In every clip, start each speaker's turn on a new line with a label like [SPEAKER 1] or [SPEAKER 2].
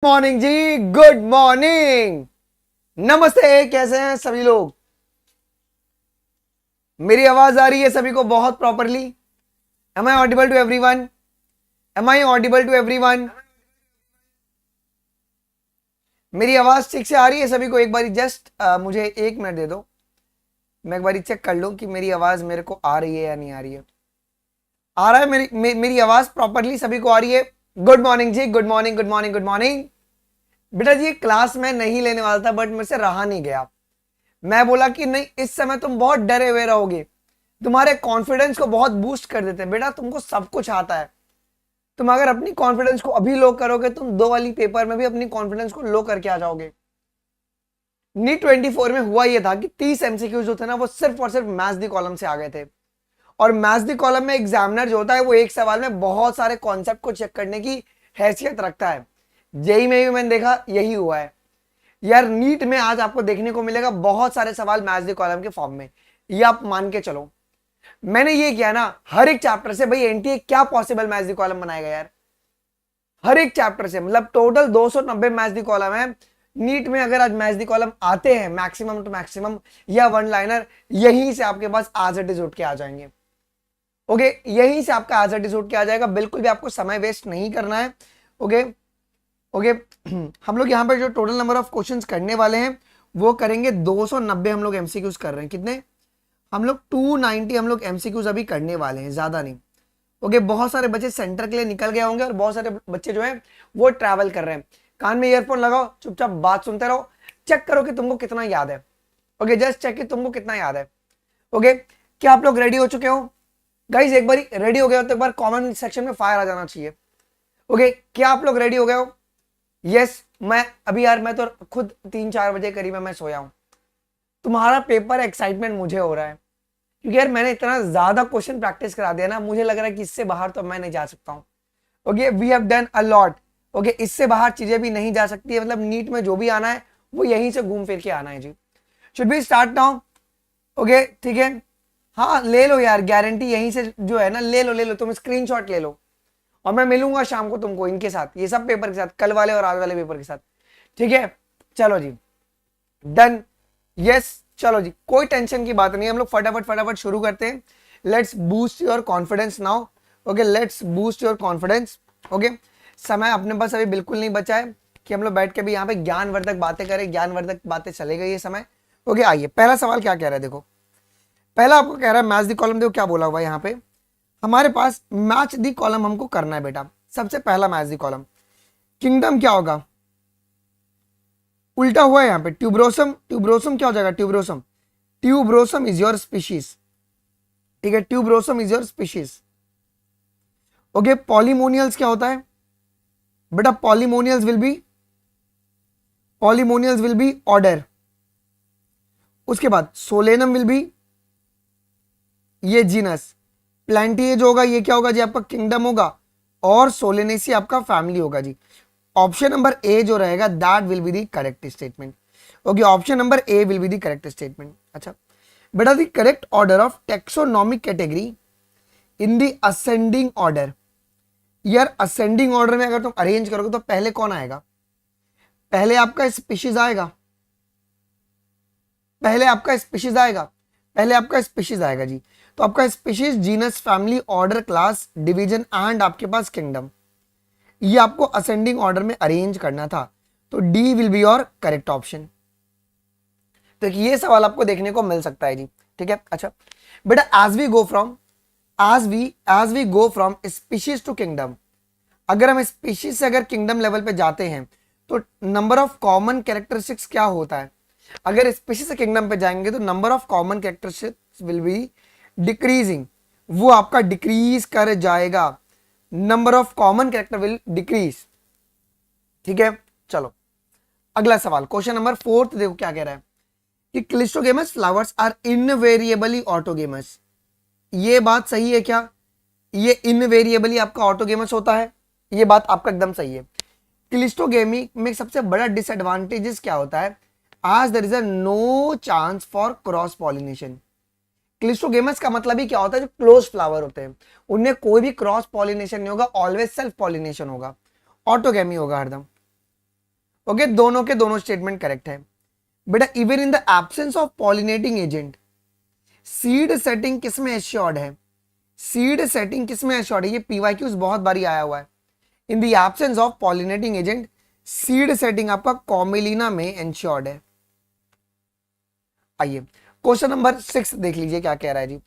[SPEAKER 1] Morning जी, good morning, नमस्ते। कैसे हैं सभी लोग? मेरी आवाज आ रही है सभी को बहुत properly? Am I audible to everyone? Am I audible to everyone? मेरी आवाज ठीक से आ रही है सभी को? एक बारी जस्ट मुझे 1 मिनट दे दो, मैं एक बारी चेक कर लूं कि मेरी आवाज मेरे को आ रही है या नहीं आ रही है। आ रहा है मेरी आवाज प्रॉपरली सभी को आ रही है? गुड मॉर्निंग जी, good morning, good morning, good morning. बेटा जी, क्लास में नहीं लेने वाला था बट मेरे से रहा नहीं गया। मैं बोला कि नहीं, इस समय तुम बहुत डरे हुए रहोगे, तुम्हारे कॉन्फिडेंस को बहुत बूस्ट कर देते हैं। बेटा तुमको सब कुछ आता है, तुम अगर अपनी कॉन्फिडेंस को अभी लो करोगे, तुम 2 वाली पेपर में भी अपनी कॉन्फिडेंस को लो करके आ जाओगे। नीट 24 में हुआ यह था कि 30 एमसीक्यूज जो थे ना, वो सिर्फ और सिर्फ मैथ्स दी कॉलम से आ गए थे। और मैथ्स दी कॉलम में एग्जामिनर जो होता है वो एक सवाल में बहुत सारे कॉन्सेप्ट को चेक करने की हैसियत रखता है। जेई में भी मैंने देखा यही हुआ है यार। नीट में आज आपको देखने को मिलेगा बहुत सारे सवाल मैथ्स दी कॉलम के फॉर्म में, ये आप मान के चलो। मैंने ये किया ना, हर एक चैप्टर से भाई एनटीए क्या पॉसिबल मैथ्स दी कॉलम बनाएगा यार। हर एक चैप्टर से, मतलब टोटल 290 मैथ्स दी कॉलम है नीट में। अगर आज मैथ्स दी कॉलम आते हैं मैक्सिमम टू मैक्सिमम या वन लाइनर, यहीं से आपके पास आज इट इज उठ के आ जाएंगे। ओके, यहीं से आपका आज इट इज उठ के आ जाएगा। बिल्कुल भी आपको समय वेस्ट नहीं करना है। ओके ओके हम लोग यहाँ पे जो टोटल नंबर ऑफ क्वेश्चंस करने वाले हैं वो करेंगे 290। हम लोग एमसीक्यूज कर रहे हैं कितने? हम लोग 290 हम लोग एमसीक्यूज अभी करने वाले हैं, ज्यादा नहीं। ओके, बहुत सारे बच्चे सेंटर के लिए निकल गए होंगे और बहुत सारे बच्चे जो हैं वो ट्रैवल कर रहे हैं। कान में ईयरफोन लगाओ, चुपचाप बात सुनते रहो, चेक करो कि तुमको कितना याद है। ओके, जस्ट चेक कि तुमको कितना याद है। ओके, क्या आप लोग रेडी हो चुके हो? गाइज एक बार रेडी हो गए हो तो एक बार कमेंट सेक्शन में फायर आ जाना चाहिए। ओके, क्या आप लोग रेडी हो गए हो? यस। मैं अभी यार, मैं तो खुद 3-4 बजे करीब में मैं सोया हूं। तुम्हारा पेपर एक्साइटमेंट मुझे हो रहा है क्योंकि यार मैंने इतना ज्यादा क्वेश्चन प्रैक्टिस करा दिया ना, मुझे लग रहा है कि इससे बाहर तो मैं नहीं जा सकता हूँ। Okay, we have done a lot. Okay, इससे बाहर चीजें भी नहीं जा सकती है। मतलब नीट में जो भी आना है वो यहीं से घूम फिर के आना है जी। Should be start now? Okay ठीक है, हाँ ले लो यार, गारंटी यहीं से जो है ना, ले लो ले लो, तुम स्क्रीनशॉट ले लो। और मैं मिलूंगा शाम को तुमको इनके साथ, ये सब पेपर के साथ, कल वाले और आज वाले पेपर के साथ। ठीक है, चलो जी, डन। यस, चलो जी, कोई टेंशन की बात नहीं, हम लोग फटाफट फटाफट शुरू करते हैं। Let's boost your confidence now. Okay, let's boost your confidence. Okay, समय अपने पास अभी बिल्कुल नहीं बचा है कि हम लोग बैठ के भी यहाँ पे ज्ञानवर्धक बातें करें, ज्ञानवर्धक बातें चलेगा ये समय। ओके, आइए, पहला सवाल क्या कह रहा है देखो। पहला आपको कह रहा है मैच दी कॉलम, देखो क्या बोला हुआ है यहाँ पे। हमारे पास मैच दी कॉलम हमको करना है बेटा। सबसे पहला मैच दी कॉलम, किंगडम क्या होगा? उल्टा हुआ है यहाँ पे, ट्यूब्रोसम। ट्यूब्रोसम क्या हो जाएगा? Tuberosum. Tuberosum is your species. ठीक है, tuberosum is your species. Okay, Polemoniales क्या होता है बेटा? Polemoniales will be order. उसके बाद सोलेनम विल बी ये जीनस। प्लांटिए जो होगा ये क्या होगा जी? आपका किंगडम होगा। और सोलेनेसी आपका फैमिली होगा जी। ऑप्शन नंबर ए जो रहेगा that will be the correct statement. Okay, option number A will be the correct statement. अच्छा बेटा, the correct order of taxonomic category in the ascending order. यार ascending order में अगर तुम arrange करोगे तो पहले कौन आएगा? पहले आपका स्पीशीज आएगा। पहले आपका स्पीशीज आएगा। पहले आपका स्पीशीज आएगा जी। तो आपका species, genus, family, order, class, division and आपके पास किंगडम, ये आपको असेंडिंग ऑर्डर में अरेंज करना था। तो D will be your correct option. तो ये सवाल आपको देखने को मिल सकता है जी। ठीक है, अच्छा बेटा, as we go from species to kingdom, अगर हम स्पीशीज से अगर किंगडम लेवल पे जाते हैं तो नंबर ऑफ कॉमन कैरेक्टरिस्टिक्स क्या होता है? अगर स्पीशीज से किंगडम पे जाएंगे तो number of common characteristics will be decreasing, वो आपका डिक्रीज कर जाएगा। Number of common character will decrease. ठीक है, चलो अगला सवाल, क्वेश्चन नंबर 4 देखो क्या कह रहा है कि क्लिस्टोगेमस फ्लावर्स आर इनवेरिएबली ऑटोगेमस। ये बात सही है क्या? ये इनवेरिएबली आपका ऑटोगेमस होता है, ये बात आपका एकदम सही है। क्लिस्टोगेमी में सबसे बड़ा डिसएडवांटेजेस क्या होता है? आज there is a no chance for cross pollination. Cleistogamous का मतलब ही क्या होता है? जो क्लोज फ्लावर होते हैं उनमें कोई भी क्रॉस पॉलिनेशन नहीं होगा, ऑलवेज सेल्फ पॉलिनेशन होगा, ऑटोगेमी होगा हरदम। ओके, दोनों के दोनों स्टेटमेंट करेक्ट है बेटा। Even in the absence of pollinating agent, seed setting किसमें एश्योर्ड है? सीड सेटिंग किसमें एश्योर्ड है? ये पीवाईक्यूज बहुत बारी आया हुआ है। In the absence of pollinating agent, seed setting आपका कॉमेलिना में एंश्योर्ड है। आइए क्वेश्चन नंबर 6 देख लीजिए क्या कह रहा है जी।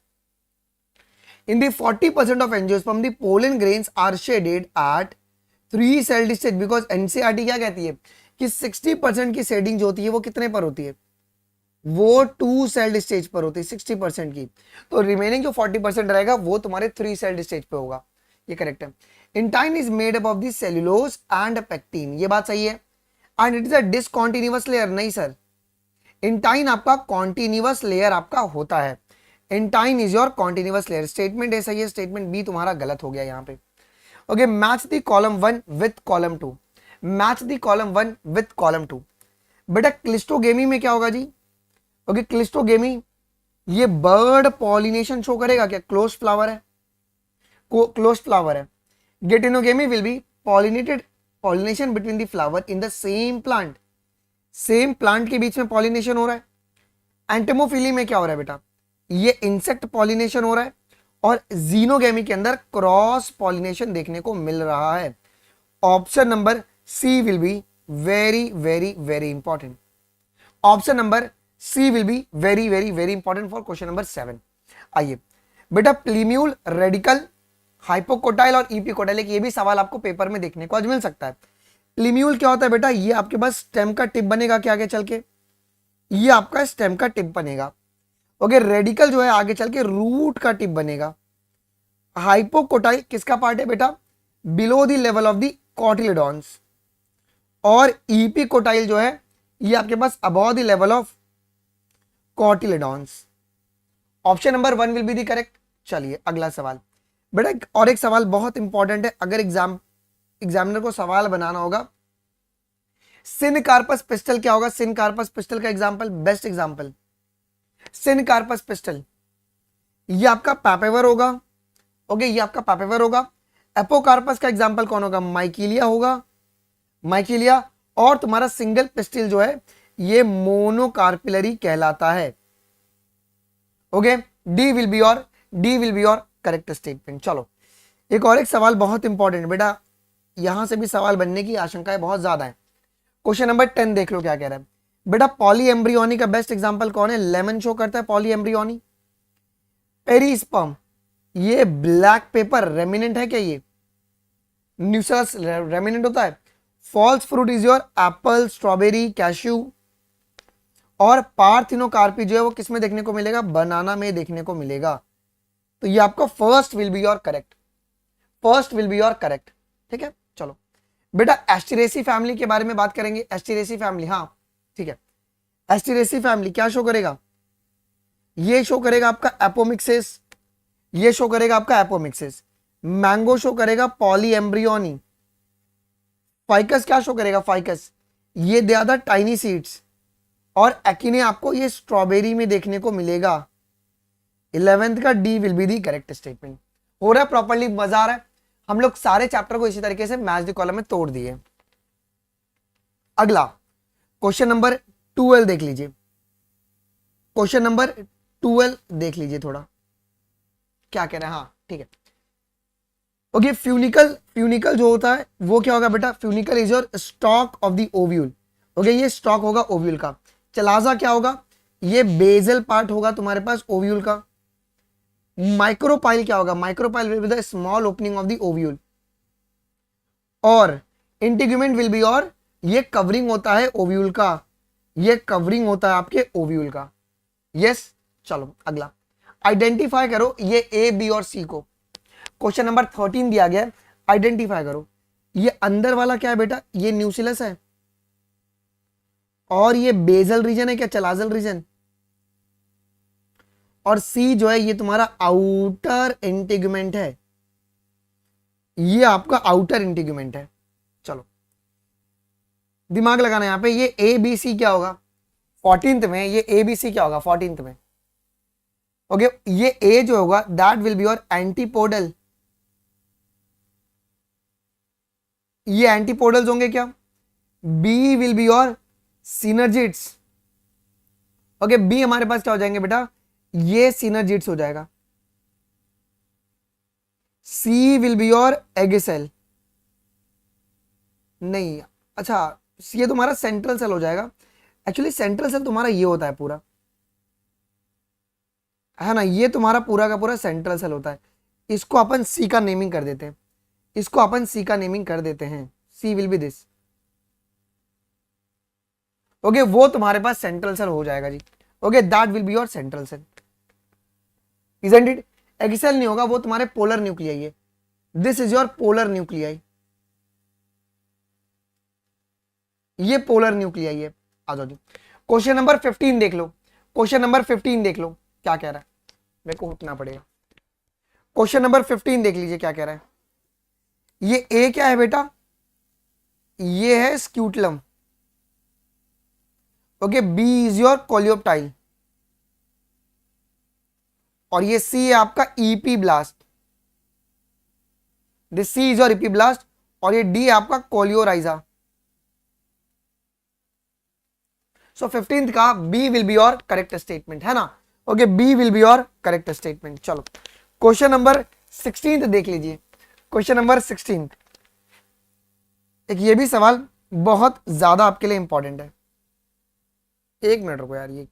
[SPEAKER 1] In the 40% of angiosperm the pollen grains are shedded at 3 celled stage, because NCERT क्या कहती है कि 60% की शेडिंग जो होती है वो कितने पर होती है? वो 2 सेल्ड स्टेज पर होती है 60% की। तो रिमेनिंग जो 40% रहेगा वो तुम्हारे 3 सेल्ड स्टेज पे होगा। ये करेक्ट है। Intine is made up of the cellulose and pectin, ये बात सही है। And it is a discontinuous layer, नहीं सर, इंटाइन आपका कॉन्टिन्यूअस लेयर आपका होता है। Intine is your continuous layer. Statement A सही है, स्टेटमेंट बी तुम्हारा गलत हो गया यहाँ पे। Okay, match the column 1 with column 2, match the column 1 with column 2। बेटा क्लिस्टोगेमी में क्या होगा जी? ओके, क्लिस्टोगेमी ये बर्ड पॉलिनेशन शो करेगा क्या? क्लोज फ्लावर है, क्लोज फ्लावर है। Geitonogamy will be pollinated, pollination between the flower in the same plant, same plant के बीच में पॉलिनेशन हो रहा है। एंटेमोफिली में क्या हो रहा है बेटा? ये इंसेक्ट पॉलिनेशन हो रहा है। और जीनोगेमी के अंदर क्रॉस पॉलिनेशन देखने को मिल रहा है। Option number c will be very very very important. Option number c will be very very very important for question number 7। आइए बेटा, प्लीम्यूल, रेडिकल, हाइपोकोटाइल और इपिकोटाइल, ये भी सवाल आपको पेपर में देखने को आज मिल सकता है। प्लीम्यूल क्या होता है बेटा? ये आपके पास स्टेम का टिप बनेगा क्या आगे चल के? ये आपका स्टेम का टिप बनेगा। ओके, रेडिकल जो है आगे चल के रूट का टिप बनेगा। हाइपोकोटाइल किसका पार्ट है बेटा? Below the level of the cotyledons. और इपिकोटाइल जो है ये आपके पास above the level of cotyledons. Option number 1 will be the correct. चलिए अगला सवाल बेटा, और एक सवाल बहुत इंपॉर्टेंट है, अगर एग्जामिनर को सवाल बनाना होगा। सिनकार्पस पिस्टल क्या होगा? सिनकार्पस पिस्टल का example, best example syncarpous pistol, ये आपका पैपेवर होगा। ओके, ये आपका पैपेवर होगा। एपोकार्पस का एग्जांपल कौन होगा? माइकिलिया होगा, माइकिलिया। और तुम्हारा सिंगल पिस्टल जो है ये मोनोकार्पिलरी कहलाता है। Okay, d will be your correct statement. चलो एक और एक सवाल बहुत इंपॉर्टेंट बेटा, यहां से भी सवाल बनने की आशंकाएं बहुत ज्यादा है। क्वेश्चन नंबर 10 देख लो क्या कह रहा है बेटा। पॉलीएम्ब्रियोनी का बेस्ट एग्जांपल कौन है? लेमन शो करता है पॉलीएम्ब्रियोनी। पेरिस्पर्म, ये ब्लैक पेपर रेमिनेंट है क्या? ये न्यूसरस रेमिनेंट होता है। False fruit is your apple, strawberry, cashew. और पार्थिनोकार्पी जो है वो किस में देखने को मिलेगा? बनाना में देखने को मिलेगा। तो ये आपका first will be your correct, first will be your correct. ठीक है, चलो बेटा एस्टेरेसी फैमिली के बारे में बात करेंगे। एस्टेरेसी फैमिली, हाँ ठीक है। एस्टेरेसी फैमिली क्या शो करेगा? ये शो करेगा आपका एपोमिक्सिस, ये शो करेगा आपका एपोमिक्सिस। मैंगो शो करेगा पॉलीएम्ब्रियोनी। फाइकस क्या शो करेगा? फाइकस, ये they are the tiny seeds. और एकिने आपको ये स्ट्रॉबेरी में देखने को मिलेगा। 11th का D will be the correct statement. हो रहा है प्रॉपर्ली, मजा आ रहा है। हम लोग सारे चैप्टर को इसी तरीके से मैच द कॉलम में तोड़ दिए। अगला क्वेश्चन नंबर 12 देख लीजिए। क्वेश्चन नंबर 12 देख लीजिए थोड़ा क्या कह रहे हैं। हाँ ठीक है। ओके, फ्यूनिकल जो होता है वो क्या होगा बेटा? Funicle is your stock of the ovule. Okay, ये स्टॉक होगा ओव्यूल का। चलाजा क्या होगा? ये बेजल पार्ट होगा तुम्हारे पास ओव्यूल का। माइक्रोपाइल क्या होगा? Micropyle will be the small opening of the ovule. और इंटीग्यूमेंट विल बी, और ये कवरिंग होता है ओव्यूल का, ये कवरिंग होता है आपके ओव्यूल का। यस, चलो अगला आइडेंटिफाई करो ये ए, बी और सी को। क्वेश्चन नंबर 13 दिया गया है, आइडेंटिफाई करो। ये अंदर वाला क्या है बेटा? ये न्यूसिलस है। और ये बेजल रीजन है क्या? Chalazal region. और सी जो है ये तुम्हारा आउटर इंटीग्यूमेंट है, ये आपका आउटर इंटीग्यूमेंट है। चलो दिमाग लगाना यहां पे। ये ए बी सी क्या होगा 14th में? ये ए बी सी क्या होगा 14th में? ओके, ये ए जो होगा that will be your antipodal. ये एंटीपोडल्स होंगे क्या? B will be your synergids. Okay, b हमारे पास क्या हो जाएंगे बेटा, ये सिनर्जिट्स हो जाएगा। C will be your egg cell, नहीं, अच्छा ये तुम्हारा सेंट्रल सेल हो जाएगा। एक्चुअली सेंट्रल सेल तुम्हारा ये होता है पूरा, है ना, ये तुम्हारा पूरा का पूरा सेंट्रल सेल होता है। इसको अपन सी का नेमिंग कर देते हैं, इसको अपन सी का नेमिंग कर देते हैं, C will be this. Okay, वो तुम्हारे पास सेंट्रल सेल हो जाएगा जी। Okay, that will be your central cell, isn't it. Egg cell नहीं होगा, वो तुम्हारे पोलर न्यूक्लियाई है। This is your polar nuclei, ये पोलर न्यूक्लियाई है। आ जाओ जी, क्वेश्चन नंबर 15 देख लो, क्वेश्चन नंबर 15 देख लो क्या कह रहा है, मेरे को उठना पड़ेगा। क्वेश्चन नंबर 15 देख लीजिए क्या कह रहा है। ये ए क्या है बेटा, ये है scutellum. Okay, B is your coleoptile, और ये सी है आपका epiblast, this C is your epiblast, और ये डी है आपका कोलियोराइजा। सो 15th का B will be your correct statement, है ना। Okay, B will be your correct statement. चलो क्वेश्चन नंबर 16 देख लीजिए, क्वेश्चन नंबर 16। एक ये भी सवाल बहुत ज्यादा आपके लिए इंपॉर्टेंट है। एक मिनट रुको यार, ये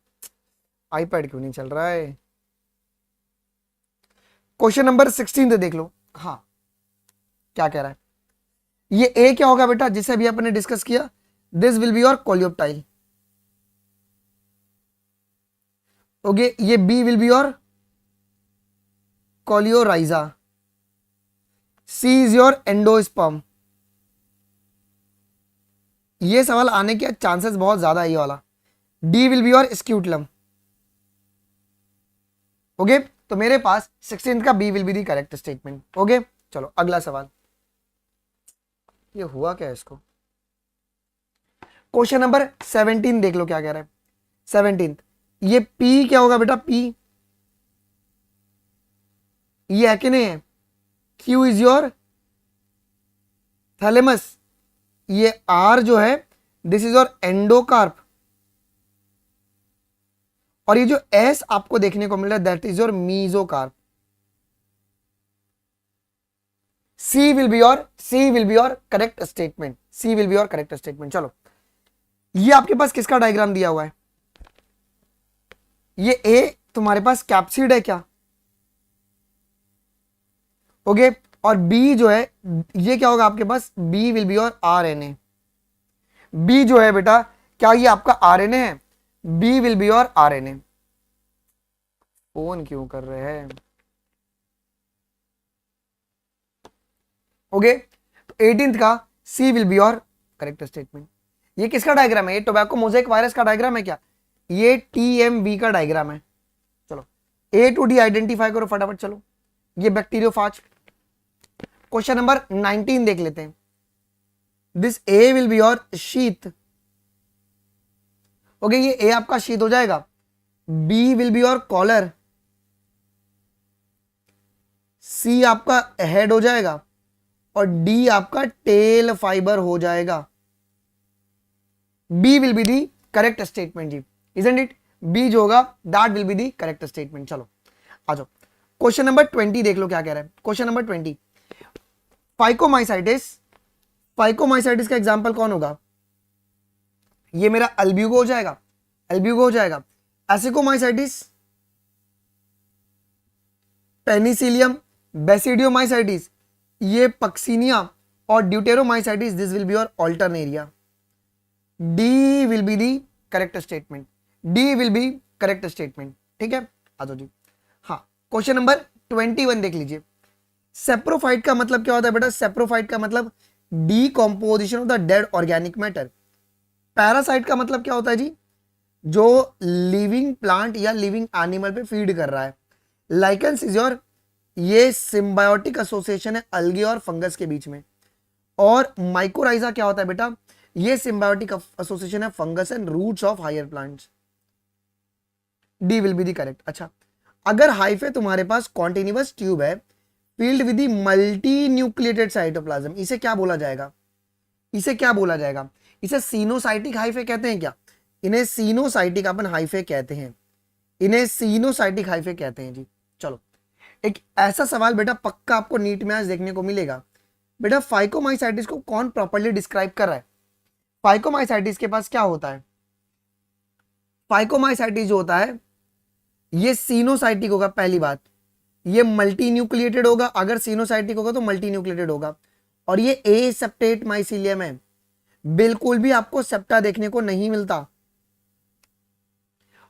[SPEAKER 1] आईपैड क्यों नहीं चल रहा है। क्वेश्चन नंबर 16 देख लो, हाँ क्या कह रहा है। ये ए क्या होगा बेटा, जिसे अभी आपने डिस्कस किया, this will be your coleoptile. Okay, ये B will be your coleorhiza, C is your endosperm. ये सवाल आने के चांसेस बहुत ज्यादा है ये वाला। D will be your scutellum. Okay, तो मेरे पास 16th का B will be the correct statement. Okay, चलो अगला सवाल। ये हुआ क्या है इसको। क्वेश्चन नंबर 17 देख लो क्या कह रहा है। 17, ये पी क्या होगा बेटा, पी ये है कि नहीं है। क्यू इज योर थैलेमस, ये आर जो है दिस इज योर एंडोकार्प, और ये जो एस आपको देखने को मिल रहा है that is your mesocarp. C will be your correct statement, C will be your correct statement. चलो ये आपके पास किसका डायग्राम दिया हुआ है, ये ए तुम्हारे पास कैप्सिड है क्या। ओके, और बी जो है ये क्या होगा आपके पास, B will be your RNA. B जो है बेटा क्या ये आपका आरएनए है, B will be your RNA. Phone क्यों कर रहे हैं। ओके, तो 18th का सी will be your correct statement. ये किसका डायग्राम है, ये टोबैको मोज़ेक वायरस का डायग्राम है क्या, ये टीएमवी का डायग्राम है। चलो ए टू डी आइडेंटिफाई करो फटाफट। चलो ये बैक्टीरियोफाज। क्वेश्चन नंबर 19 देख लेते हैं। This A will be your sheath. Okay, ये ए आपका शीथ हो जाएगा। B will be your collar, C आपका हेड हो जाएगा, और डी आपका टेल फाइबर हो जाएगा। B will be the correct statement जी, इजंट इट। बी जो होगा that will be the correct statement. चलो आ जाओ क्वेश्चन नंबर 20 देख लो क्या कह रहा है। Question number 20, फाइकोमाइसाइटिस। फाइकोमाइसाइटिस का एग्जांपल कौन होगा, ये मेरा अल्ब्यूगो हो जाएगा, अल्ब्यूगो हो जाएगा। एसिकोमाइसाइटिस, पेनिसिलियम, बेसिडियोमाइसाइटिस, ये पक्सिनिया, और deuteromycetes this will be your alternaria. D will be the correct statement, D will be correct statement. ठीक है, आ जाओ जी। हाँ, क्वेश्चन नंबर 21 देख लीजिए। सेप्रोफाइट का मतलब क्या होता है बेटा, सेप्रोफाइट का मतलब decomposition of the dead organic matter. Parasite का मतलब क्या होता है जी, जो लिविंग प्लांट या लिविंग एनिमल पे फीड कर रहा है। लाइकेंस इज योर, ये सिम्बायोटिक एसोसिएशन है अलगे और फंगस के बीच में। और माइकोराइजा क्या होता है बेटा, ये सिम्बायोटिक एसोसिएशन है fungus and roots of higher plants. D will be the correct. अच्छा, अगर हाइफे तुम्हारे पास कॉन्टिन्यूअस ट्यूब है filled with the multi nucleated cytoplasm, इसे क्या बोला जाएगा, इसे क्या बोला जाएगा, इसे सीनोसाइटिक हाइफे कहते हैं क्या? इन्हें सीनोसाइटिक अपन हाइफे कहते हैं, इन्हें सीनोसाइटिक हाइफे कहते हैं जी। चलो एक ऐसा सवाल बेटा पक्का आपको नीट में आज देखने को मिलेगा, बेटा फाइकोमाइसाइटिस को कौन प्रॉपर्ली डिस्क्राइब कर रहा है? फाइकोमाइसाइटिस के पास क्या होता है? फाइकोमाइसाइटिस जो होता है ये सीनोसाइटिक होगा, पहली बात ये मल्टी न्यूक्लिएटेड होगा, अगर सीनोसाइटिक होगा तो मल्टी न्यूक्लिएटेड होगा, और ये ए सेप्टेट माइसीलियम है, बिल्कुल भी आपको सेप्टा देखने को नहीं मिलता।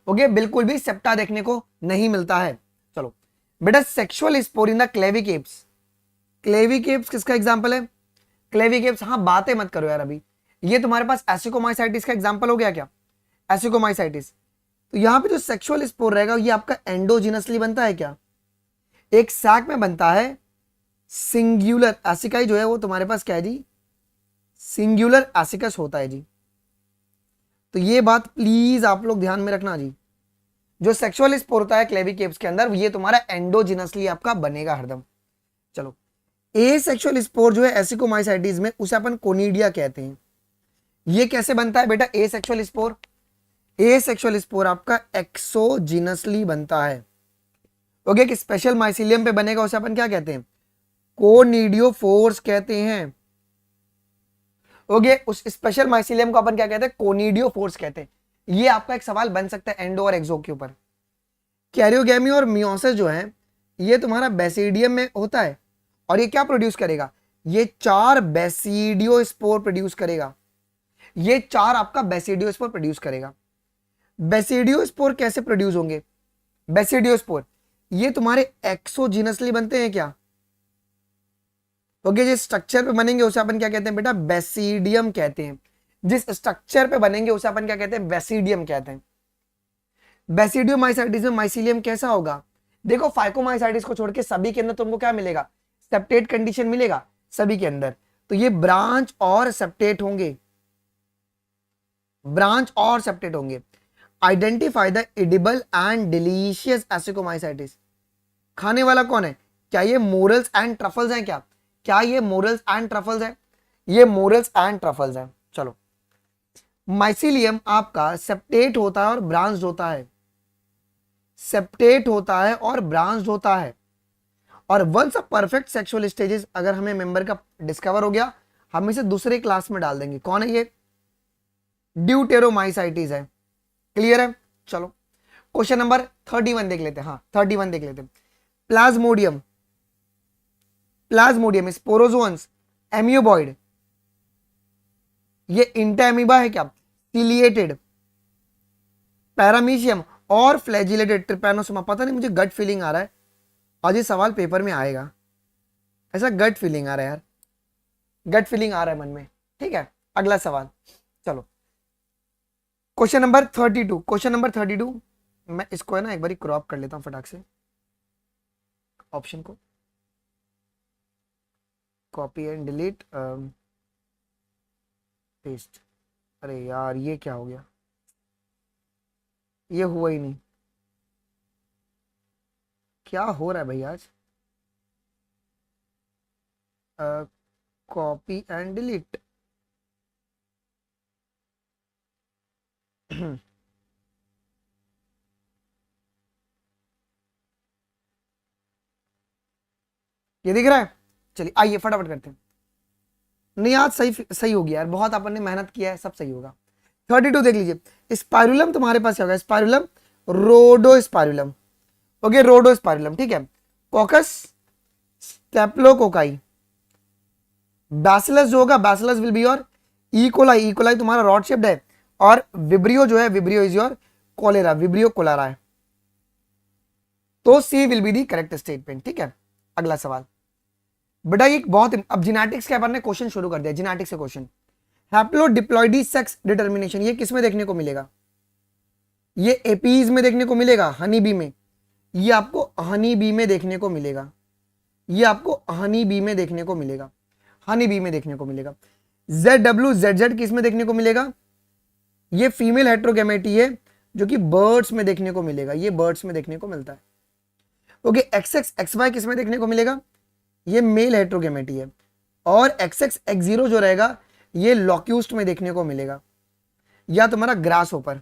[SPEAKER 1] ओके, बिल्कुल भी सेप्टा देखने को नहीं मिलता है। चलो बेटा सेक्सुअल स्पोर इन द क्लेविकेप्स, क्लेविकेप्स किसका एग्जांपल है? क्लेविकेप्स, हाँ बातें मत करो यार अभी, ये तुम्हारे पास एसिकोमाइसाइटिस का एग्जांपल हो गया क्या? एसिकोमाइसाइटिस, तो यहां पे जो सेक्सुअल स्पोर रहेगा ये आपका एंडोजिनसली बनता है क्या? एक सैक में बनता है, सिंगुलर एसिकाई जो है वो तुम्हारे पास क्या है जी? सिंगुलर एसिकस होता है जी। तो ये बात प्लीज आप लोग ध्यान में रखना जी, जो सेक्सुअल स्पोर होता है क्लेविकेप्स के अंदर ये तुम्हारा एंडोजिनसली आपका बनेगा हरदम। चलो ए सेक्सुअल स्पोर जो है एसिकोमाइसाइटिस में उसे अपन कोनिडिया कहते हैं। ये कैसे बनता है बेटा ए सेक्सुअल स्पोर? ए सेक्सुअल स्पोर आपका एक्सोजिनसली बनता है। ओके, कि स्पेशल माइसिलियम पे बनेगा उसे अपन क्या कहते हैं? कोनिडियोफोर्स कहते हैं। ओके, उस स्पेशल माइसिलियम को अपन क्या कहते हैं? कोनिडियोफोर्स कहते हैं। ये आपका एक सवाल बन सकता है एंडो और एक्सो के ऊपर। कैरियोगेमी और मियोसिस जो है ये तुम्हारा बेसिडियम में होता है, और ये क्या प्रोड्यूस करेगा? ये 4 बेसिडियोस्पोर प्रोड्यूस करेगा, ये 4 आपका बेसिडियोस्पोर प्रोड्यूस करेगा। बेसिडियोस्पोर कैसे प्रोड्यूस होंगे? बेसिडियोस्पोर ये तुम्हारे एक्सोजिनसली बनते हैं क्या? ओके, जिस स्ट्रक्चर पे बनेंगे उसे अपन क्या कहते हैं बेटा? बेसिडियम कहते हैं। जिस स्ट्रक्चर पे बनेंगे उसे अपन क्या कहते हैं? बेसिडियम कहते हैं। बेसिडियोमाइसाइटिस में माइसिलियम कैसा होगा? देखो फाइकोमाइसाइटिस को छोड़ के सभी के अंदर तुमको क्या मिलेगा? सेप्टेट कंडीशन मिलेगा सभी के अंदर, तो ये ब्रांच और सेप्टेट होंगे, ब्रांच और सेप्टेट होंगे। Identify the edible and delicious ascomycetes, खाने वाला कौन है? क्या ये मोरल्स एंड ट्रफल्स हैं क्या? क्या ये मोरल्स एंड ट्रफल्स है? ये मोरल्स एंड ट्रफल्स है। चलो माइसिलियम आपका सेप्टेट होता है और ब्रांच्ड होता है, सेप्टेट होता है और ब्रांच्ड होता है। और once a perfect sexual stages अगर हमें मेंबर का डिस्कवर हो गया, हम इसे दूसरे क्लास में डाल देंगे। कौन है ये? ड्यूटेरोमाइसाइटिस है। क्लियर है? चलो क्वेश्चन नंबर 31 देख लेते हैं। हाँ 31 देख लेते हैं। प्लाज्मोडियम, प्लाज्मोडियम स्पोरोजोन्स, एमियोबॉइड, ये इंटामीबा है क्या? सिलिएटेड, पैरामीशियम और फ्लैजिलेटेड ट्रिपैनोसोमा। पता नहीं मुझे गट फीलिंग आ रहा है आज ये सवाल पेपर में आएगा, ऐसा गट फीलिंग आ रहा है यार, गट फीलिंग आ रहा है मन में। ठीक है, अगला सवाल। चलो क्वेश्चन नंबर 32, क्वेश्चन नंबर 32 मैं इसको है ना एक बार क्रॉप कर लेता हूं फटाक से, ऑप्शन को कॉपी एंड डिलीट पेस्ट। अरे यार ये क्या हो गया, ये हुआ ही नहीं, क्या हो रहा है भाई आज? कॉपी एंड डिलीट ये दिख रहा है? चलिए आइए फटाफट करते हैं। नहीं आज सही सही हो गया यार, बहुत अपन ने मेहनत किया है, सब सही होगा। 32 देख लीजिए। स्पाइरुलम तुम्हारे पास क्या होगा? स्पाइरुलम रोडोस्पाइरुलम। ओके रोडोस्पाइरुलम, ठीक है। कॉकस स्टेप्लोकोकाई, बैसिलस जो होगा bacillus will be your E coli, E coli तुम्हारा रॉड शेप्ड है, और विब्रियो जो है vibrio is your cholera, vibrio cholera है। तो C will be the correct statement. ठीक है, अगला सवाल बेटा ये बहुत, अब जिनेटिक्स के अपन ने क्वेश्चन शुरू कर दिया, जिनेटिक्स से क्वेश्चन। हैप्लोडिप्लॉइडी सेक्स डिटर्मिनेशन ये किस में देखने को मिलेगा? ये एपीज में देखने को मिलेगा, हनी बी में, ये आपको हनी बी में देखने को मिलेगा, ये आपको हनी बी में देखने को मिलेगा, हनी बी में देखने को मिलेगा। ZWZZ किस में देखने को मिलेगा? ये फीमेल हेट्रोगेमेटी है जो कि बर्ड्स में देखने को मिलेगा, ये बर्ड्स में देखने को मिलता है। ओके XXXY किस में देखने को मिलेगा? ये मेल हेट्रोगेमेटी है। और XX X0 जो रहेगा ये लॉक्यूस्ट में देखने को मिलेगा, या तुम्हारा ग्रास होपर।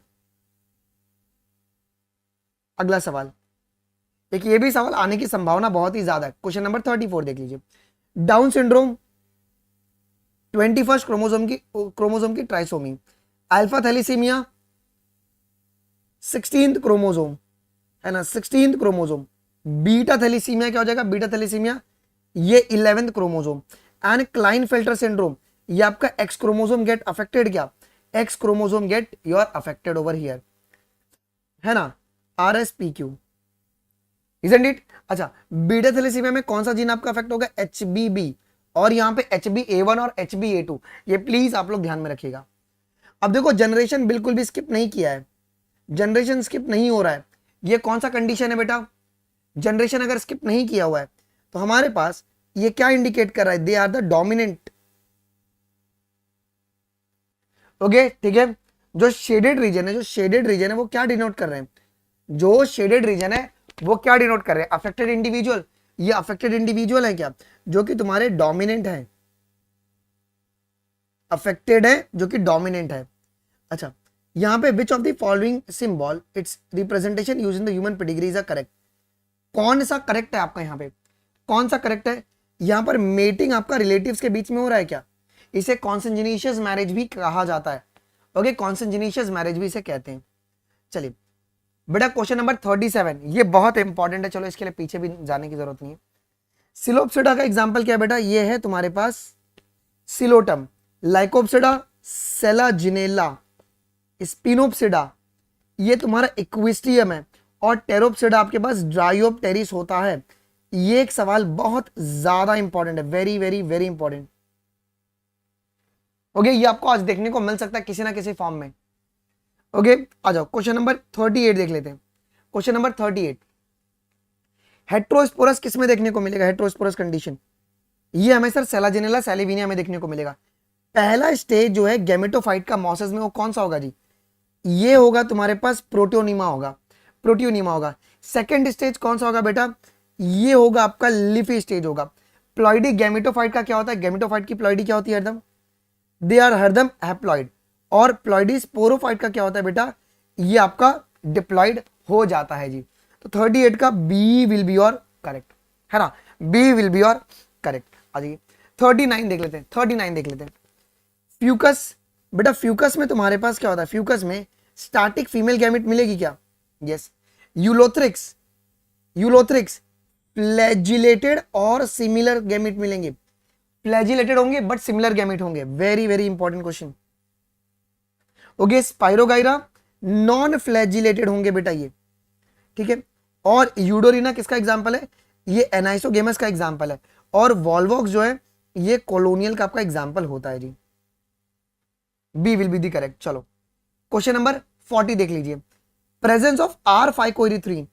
[SPEAKER 1] अगला सवाल, एक ये भी सवाल आने की संभावना बहुत ही ज्यादा है। क्वेश्चन नंबर 34 देख लीजिए। डाउन सिंड्रोम 21 क्रोमोसोम की trisomy, alpha thalassemia 16th chromosome है ना, 16th क्रोमोसोम। बीटा थैलेसीमिया क्या हो जाएगा, बीटा थैलेसीमिया ये 11th chromosome. And Klinefelter syndrome, ये आपका एक्स क्रोमोसोम गेट अफेक्टेड, क्या X chromosome get you are affected over here, है ना, RSPQ, इजंट इट। अच्छा, बीटा थैलेसीमिया में कौन सा जीन आपका अफेक्ट होगा, HBB, और यहाँ पे HbA1 और HbA2, ये प्लीज आप लोग ध्यान में रखिएगा। अब देखो जनरेशन बिल्कुल भी स्किप नहीं किया है, जनरेशन स्किप नहीं हो रहा है। ये कौन सा कंडीशन है बेटा, जनरेशन अगर स्किप नहीं किया हुआ है तो हमारे पास ये क्या इंडिकेट कर रहा है, they are the dominant. Okay ठीक है, जो शेडेड रीजन है, जो शेडेड रीजन है वो क्या डिनोट कर रहे हैं, जो शेडेड रीजन है वो क्या डिनोट कर रहे हैं, अफेक्टेड इंडिविजुअल। ये अफेक्टेड इंडिविजुअल है क्या, जो कि तुम्हारे डोमिनेंट है, अफेक्टेड है जो कि डोमिनेंट है। अच्छा, यहां पे which of the following symbol it's representation use in the human pedigree is correct, कौन सा करेक्ट है आपका, यहाँ पे कौन सा करेक्ट है। यहां पर मेटिंग आपका रिलेटिव्स के बीच में हो रहा है क्या, इसे कॉन्सेंजिनिशियस मैरिज भी कहा जाता है। ओके, कॉन्सेंजिनिशियस मैरिज भी इसे कहते हैं। चलिए बेटा क्वेश्चन नंबर 37, ये बहुत इंपॉर्टेंट है, चलो इसके लिए पीछे भी जाने की जरूरत नहीं है। सिलोप्सिडा का एग्जाम्पल क्या है बेटा, ये है तुम्हारे पास सिलोटम, लाइकोप्सिडा, सेलाजिनेला, स्पिनोप्सिडा ये तुम्हारा इक्विस्टियम है, और टेरोप्सिडा आपके पास ड्रायोप्टेरिस होता है। ये एक सवाल बहुत ज्यादा इंपॉर्टेंट है, very very very important. Okay, ये आपको आज देखने को मिल सकता है किसी ना किसी फॉर्म में। ओके आ जाओ, क्वेश्चन नंबर 38 देख लेते हैं। क्वेश्चन नंबर 38, हेट्रोस्पोरस किस में देखने को मिलेगा, हेट्रोस्पोरस कंडीशन ये हमें सर सेलाजिनेला सैलिविनिया में देखने को मिलेगा। पहला स्टेज जो है गैमेटोफाइट का मॉसेस में, वो कौन सा होगा जी, ये होगा तुम्हारे पास प्रोटियोनिमा होगा, प्रोटियोनिमा होगा। सेकंड स्टेज कौन सा होगा बेटा, ये होगा आपका लिफी स्टेज होगा। प्लॉइडी गैमेटोफाइट का क्या होता है, गैमेटोफाइट की प्लॉइडी क्या होती है, हरदम दे आर हरदम हैप्लॉइड। और प्लॉइडी स्पोरोफाइट का क्या होता है बेटा, ये आपका डिप्लॉइड हो जाता है जी। तो 38 का B will be your correct, है ना, B will be your correct. आ जाइए 39 देख लेते हैं, 39 देख लेते हैं। फ्यूकस, बेटा फ्यूकस में तुम्हारे पास क्या होता है, फ्यूकस में स्टैटिक फीमेल गैमेट मिलेगी क्या, यस। यूलोथ्रिक्स, यूलोथ्रिक्स फ्लैजिलेटेड और सिमिलर गैमेट मिलेंगे, फ्लैजिलेटेड होंगे बट सिमिलर गैमेट होंगे, very very important question. Okay, spirogyra non flagellated होंगे बेटा ये, ठीक है। और यूडोरिना किसका एग्जांपल है, ये एनाइसोगेमस का एग्जांपल है। और वॉल्वॉक्स जो है ये कॉलोनियल का आपका एग्जांपल होता है जी, B will be the correct. चलो क्वेश्चन नंबर 40 देख लीजिए। प्रेजेंस ऑफ R5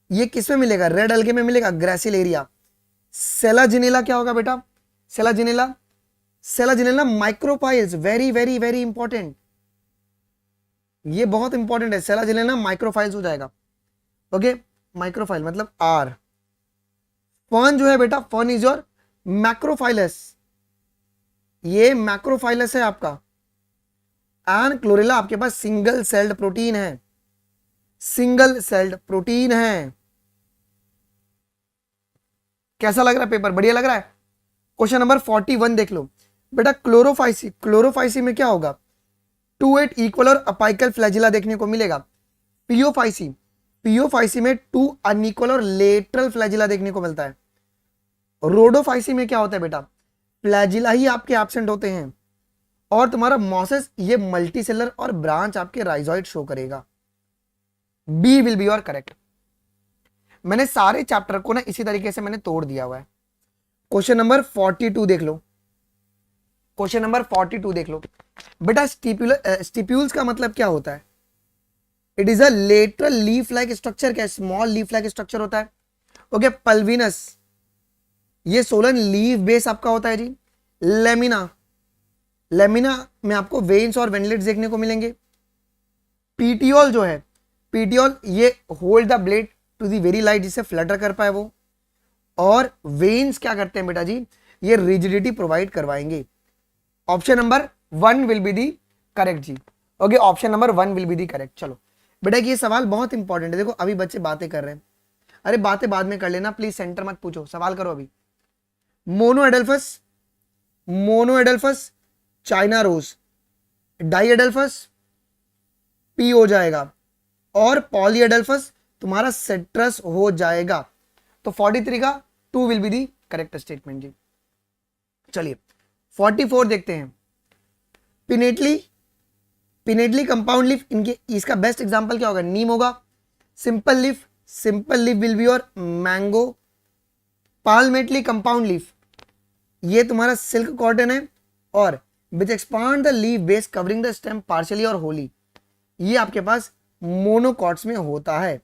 [SPEAKER 1] ये किस में मिलेगा, रेड अलगे में मिलेगा, ग्रेसिलेरिया। सेलाजिनेला क्या होगा बेटा, selaginella, selaginella microphylls, very very very important, ये बहुत इंपॉर्टेंट है। सेलाजिनेला माइक्रोफाइल्स हो जाएगा। ओके, माइक्रोफाइल मतलब आर। फर्न जो है बेटा, फर्न इज योर मैक्रोफाइलस, ये मैक्रोफाइलस है आपका। एंड क्लोरेला आपके पास सिंगल सेल्ड प्रोटीन है, सिंगल सेल्ड प्रोटीन है। कैसा लग रहा है पेपर, बढ़िया लग रहा है। क्वेश्चन नंबर 41 देख लो बेटा। क्लोरोफाइसी, क्लोरोफाइसी में क्या होगा, 2-8 इक्वल और अपाइकल फ्लैजिला देखने को मिलेगा। पियोफाइसी, पियोफाइसी में 2 अनइक्वल और लेटरल फ्लैजिला देखने को मिलता है। रोडोफाइसी में क्या होता है बेटा, फ्लैजिला ही आपके एब्सेंट होते हैं। और तुम्हारा मॉसेस ये मल्टीसेलर और ब्रांच आपके राइजोइड शो करेगा। B will be your correct. मैंने सारे चैप्टर को ना इसी तरीके से मैंने तोड़ दिया हुआ है। क्वेश्चन नंबर 42 देख लो, क्वेश्चन नंबर 42 देख लो बेटा। स्टिप्यूल्स का मतलब क्या होता है, it is a lateral leaf like structure, क्या स्मॉल लीफ लाइक स्ट्रक्चर होता है। ओके, पल्विनस ये सोलन लीफ बेस आपका होता है जी। लेमिना, लेमिना में आपको वेन्स और वेनलेट्स देखने को मिलेंगे। पीटियोल जो है, पीटियोल ये hold the blade to the very light, जिससे फ्लटर कर पाए वो। और वेन्स क्या करते हैं बेटा जी, ये रिजिडिटी प्रोवाइड करवाएंगे। Option number one will be the correct जी। Okay, option number one will be the correct. चलो बेटा ये सवाल बहुत इंपॉर्टेंट है। देखो अभी बच्चे बातें कर रहे हैं, अरे बातें बाद में कर लेना प्लीज, सेंटर मत पूछो, सवाल करो अभी। Monadelphous, monadelphous China rose, diadelphous pea हो जाएगा, और पॉली एडल्फस तुम्हारा सिट्रस हो जाएगा। तो 43 का 2 will be the correct statement जी। चलिए 44 देखते हैं। पिनेटली, पिनेटली कंपाउंड लीफ, इनके इसका बेस्ट एग्जांपल क्या होगा? नीम होगा। Simple leaf, simple leaf will be your mango. Palmately compound leaf, ये तुम्हारा सिल्क कॉटन है, और which expand the leaf base covering the stem partially और होली, ये आपके पास मोनोकॉट्स में होता है,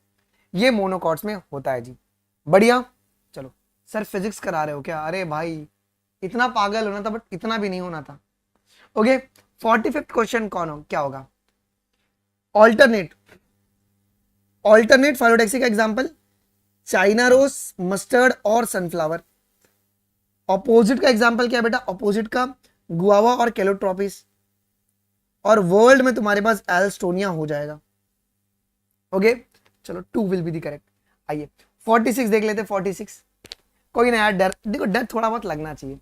[SPEAKER 1] ये मोनोकॉट्स में होता है जी। बढ़िया। चलो सर फिजिक्स करा रहे हो क्या? अरे भाई इतना पागल होना था, बट इतना भी नहीं होना था। ओके 45th क्वेश्चन कौन हो क्या होगा? ऑल्टरनेट, ऑल्टरनेट फाइलोडेक्सी का एग्जांपल चाइना रोज, मस्टर्ड और सनफ्लावर। ऑपोजिट का एग्जांपल क्या है बेटा? ऑपोजिट का गुआवा और कैलोट्रोपिस, और वर्ल्ड में तुम्हारे पास एल्स्टोनिया हो जाएगा। ओके चलो 2 विल बी दी करेक्ट। आइए 46 देख लेते। 46 कोई ना यार, डर देखो, डर थोड़ा बहुत लगना चाहिए।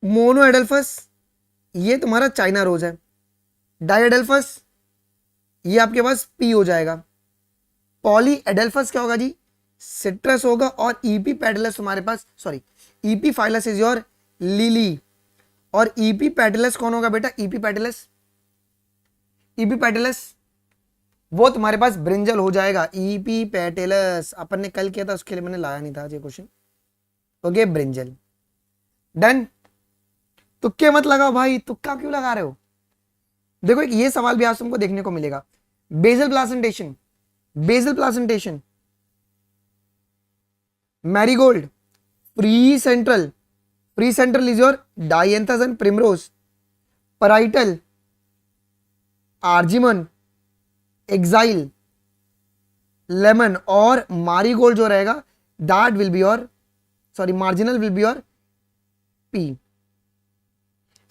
[SPEAKER 1] मोनो एडल्फस, ये तुम्हारा चाइना रोज है। डाई एडल्फस, ये आपके पास पी हो जाएगा। पॉली एडल्फस क्या होगा जी? सिट्रस होगा। और ईपी पेटलस तुम्हारे पास, sorry epiphyllous is your lily, और ईपी पेटलस कौन होगा बेटा? ईपी पेटलस, ईपी पेटलस वो तुम्हारे पास ब्रिंजल हो जाएगा। ईपी पेटलस अपन ने कल किया था, उसके लिए मैंने लाया नहीं था ये क्वेश्चन। Okay brinjal, done. तुक्के मत लगाओ भाई, तुक्का क्यों लगा रहे हो? देखो एक ये सवाल भी आज तुमको देखने को मिलेगा। Basal placentation, basal placentation, marigold, free central, free central is your dianthus and primrose, parietal, argemone, axile, lemon, और मारीगोल्ड जो रहेगा that will be your, sorry marginal will be your pea.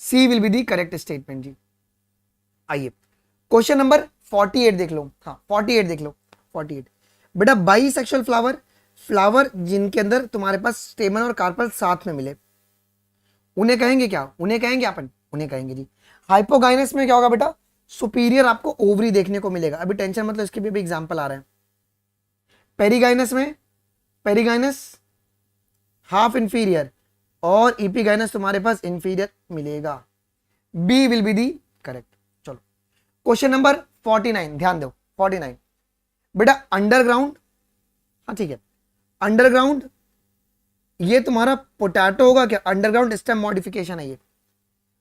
[SPEAKER 1] C will be the correct statement जी। आइए question number 48 देख लो। हाँ 48 देख लो। 48 बेटा bisexual flower, flower जिनके अंदर तुम्हारे पास स्टेमन और कार्पल साथ में मिले, उन्हें कहेंगे क्या? उन्हें कहेंगे अपन, उन्हें कहेंगे जी। हाइपोगाइनस में क्या होगा बेटा? सुपीरियर आपको ओवरी देखने को मिलेगा। अभी टेंशन मतलब, इसके भी एग्जांपल आ रहे हैं। पेरीगाइनस में, पेरीगाइनस हाफ इंफीरियर, और इपीगाइनस तुम्हारे पास इंफीरियर मिलेगा। B will be the correct. चलो क्वेश्चन नंबर 49 ध्यान दो। 49 बेटा अंडरग्राउंड, हाँ ठीक है, अंडरग्राउंड ये तुम्हारा पोटैटो होगा क्या? अंडरग्राउंड स्टेम मॉडिफिकेशन है ये।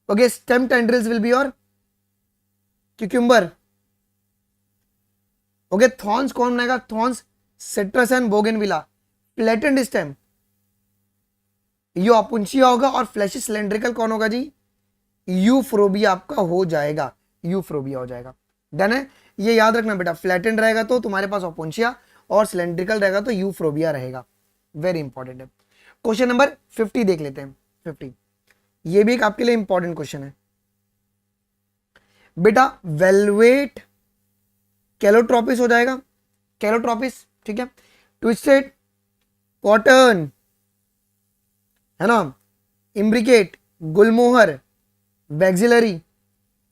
[SPEAKER 1] Okay stem tendrils will be your cucumber. Okay thorns कौन बनेगा? Thorns citrus and bougainvillea. Flattened stem ये ऑपुंशिया होगा, और फ्लैशी सिलेंड्रिकल कौन होगा जी? यूफ्रोबिया आपका हो जाएगा, यूफ्रोबिया हो जाएगा। डन है, ये याद रखना बेटा, फ्लैटेंड रहेगा तो तुम्हारे पास ऑपुंशिया, और सिलेंड्रिकल रहेगा तो यूफ्रोबिया रहेगा। वेरी इंपॉर्टेंट है। क्वेश्चन नंबर 50 देख लेते हैं। 50 ये भी एक आपके लिए इंपॉर्टेंट क्वेश्चन है बेटा। वेलवेट कैलोट्रोपिस हो जाएगा, कैलोट्रोपिस ठीक है। ट्विस्टेड कॉटन है ना, इम्ब्रिकेट, गुलमोहर, वैक्सिलरी,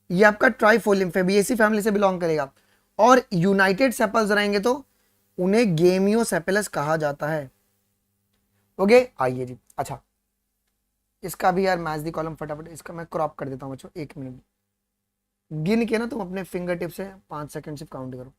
[SPEAKER 1] ये आपका ट्राइफोलियम फेबिएसी फैमिली से बिलोंग करेगा। और यूनाइटेड सेपल्स रहेंगे तो उन्हें गेमियोसेपेलस कहा जाता है। ओके आइए जी। अच्छा इसका भी यार मैच दी कॉलम फटाफट, इसका मैं क्रॉप कर देता हूँ बच्चों, 1 मिनट गिन के ना तुम अपने फिंगर टिप से 5 सेकंड सिर्फ काउंट करो।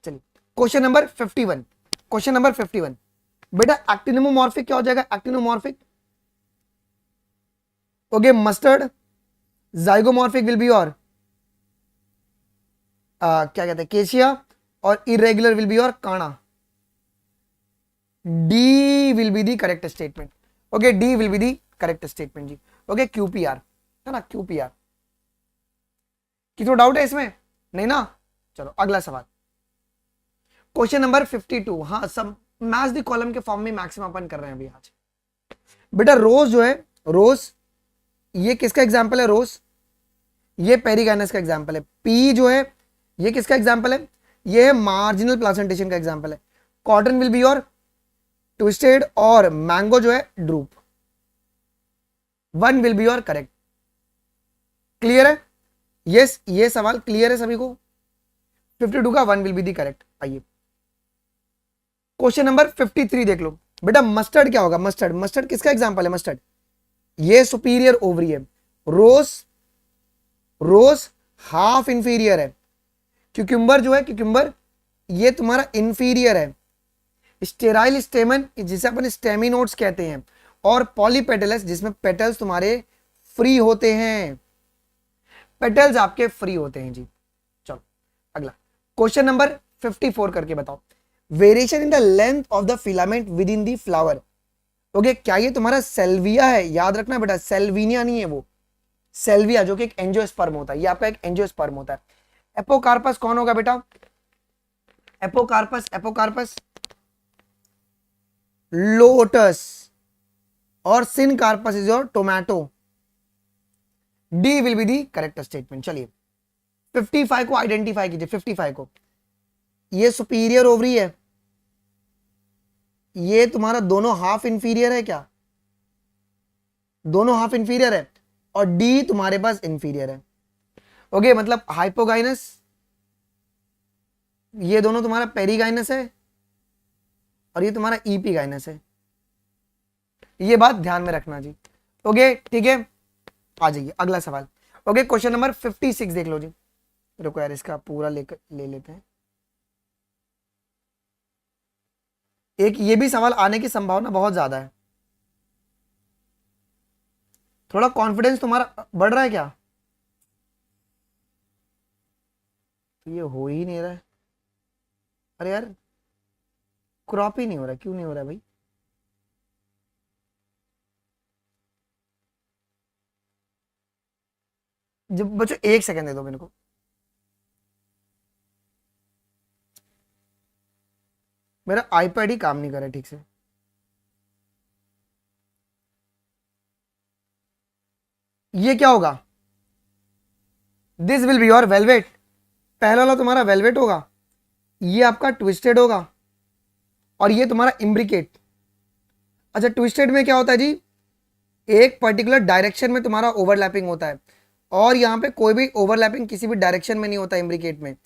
[SPEAKER 1] चलिए क्वेश्चन नंबर 51, क्वेश्चन नंबर 51 बेटा एक्टिनोमॉर्फिक क्या हो जाएगा? Actinomorphic okay mustard, zygomorphic will be और क्या कहते हैं केशिया, और इरेगुलर विल बी और काना। D will be the correct statement. Okay d will be the correct statement जी। ओके क्यूपीआर है ना, क्यूपीआर की तो डाउट है इसमें नहीं ना? चलो अगला सवाल। क्वेश्चन नंबर 52, हाँ सब मैच द कॉलम के फॉर्म में मैक्सिमम अपन कर रहे हैं अभी आज। बेटा रोज जो है, रोज ये किसका एग्जाम्पल है? रोज ये पेरिगाइनस का एग्जाम्पल है। पी जो है ये किसका एग्जाम्पल है? ये है मार्जिनल प्लासेंटेशन का एग्जाम्पल है। Cotton will be your twisted और मैंगो जो है drupe. One will be your correct. Clear है? यस, ये सवाल क्लियर है सभी को? 52 का one will be the correct. आइए क्वेश्चन नंबर 53 देख लो। बेटा मस्टर्ड क्या होगा? मस्टर्ड, मस्टर्ड किसका एग्जाम्पल है? मस्टर्ड ये सुपीरियर ओवरी है। रोज, रोज हाफ इंफीरियर है। क्यूक्यूम्बर जो है, क्यूक्यूम्बर ये तुम्हारा इंफीरियर है। स्टेराइल स्टेमन जिसे अपन स्टेमिनोड्स कहते हैं, और पॉलीपेटलस जिसमें पेटल्स तुम्हारे फ्री होते हैं। पेटल्स आपके फ्री होते हैं जी। चलो अगला क्वेश्चन नंबर 54 करके बताओ। Variation in the length of the filament with in the flower. Okay, क्या ये तुम्हारा सेल्विया है? याद रखना बेटा, सेल्विनिया नहीं है वो, सेल्विया जो कि एक एंजियोस्पर्म होता है। ये आपका एक एंजियोस्पर्म होता है। एपोकार्पस कौन होगा बेटा? एपोकार्पस, एपोकार्पस लोटस, और syncarpous is your tomato. D will be the correct statement. चलिए 55 को आइडेंटिफाई कीजिए। 55 को, ये सुपीरियर ओवरी है, ये तुम्हारा दोनों हाफ इंफीरियर है क्या? दोनों हाफ इंफीरियर है, और डी तुम्हारे पास इंफीरियर है। ओके, मतलब हाइपोगाइनस, ये दोनों तुम्हारा पेरीगाइनस है, और ये तुम्हारा ईपीगाइनस है। ये बात ध्यान में रखना जी। ओके ठीक है, आ जाइए अगला सवाल। ओके क्वेश्चन नंबर 56 देख लो जी। रुको यार, इसका पूरा ले लेते हैं। एक ये भी सवाल आने की संभावना बहुत ज्यादा है। थोड़ा कॉन्फिडेंस तुम्हारा बढ़ रहा है क्या? तो ये हो ही नहीं रहा है। अरे यार क्रॉप ही नहीं हो रहा, क्यों नहीं हो रहा है भाई? जब बच्चों एक सेकंड दे दो मेरे को। मेरा आईपैड ही काम नहीं कर रहा है ठीक से। ये क्या होगा? This will be your velvet. पहला वाला तुम्हारा वेलवेट होगा, ये आपका ट्विस्टेड होगा, और ये तुम्हारा इम्ब्रिकेट। अच्छा ट्विस्टेड में क्या होता है जी? एक पर्टिकुलर डायरेक्शन में तुम्हारा ओवरलैपिंग होता है, और यहां पे कोई भी ओवरलैपिंग किसी भी डायरेक्शन में नहीं होता इम्ब्रिकेट में।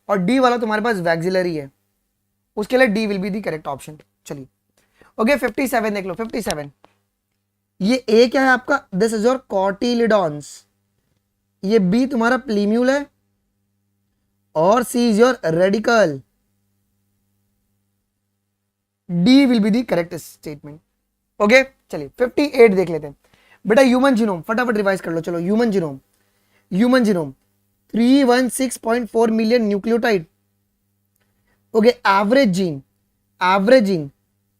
[SPEAKER 1] और डी वाला तुम्हारे पास वैक्सिलरी है, उसके लिए D will be the correct option. चलिए ओके 57 देख लो। 57 ये ए क्या है आपका? This is your cotyledons. ये बी तुम्हारा प्लीम्यूल है, और C is your radicle. D will be the correct statement. Okay चलिए 58 देख लेते हैं। बेटा ह्यूमन जीनोम फटाफट रिवाइज कर लो। चलो human genome, human genome 316.4 million nucleotide. Okay average gene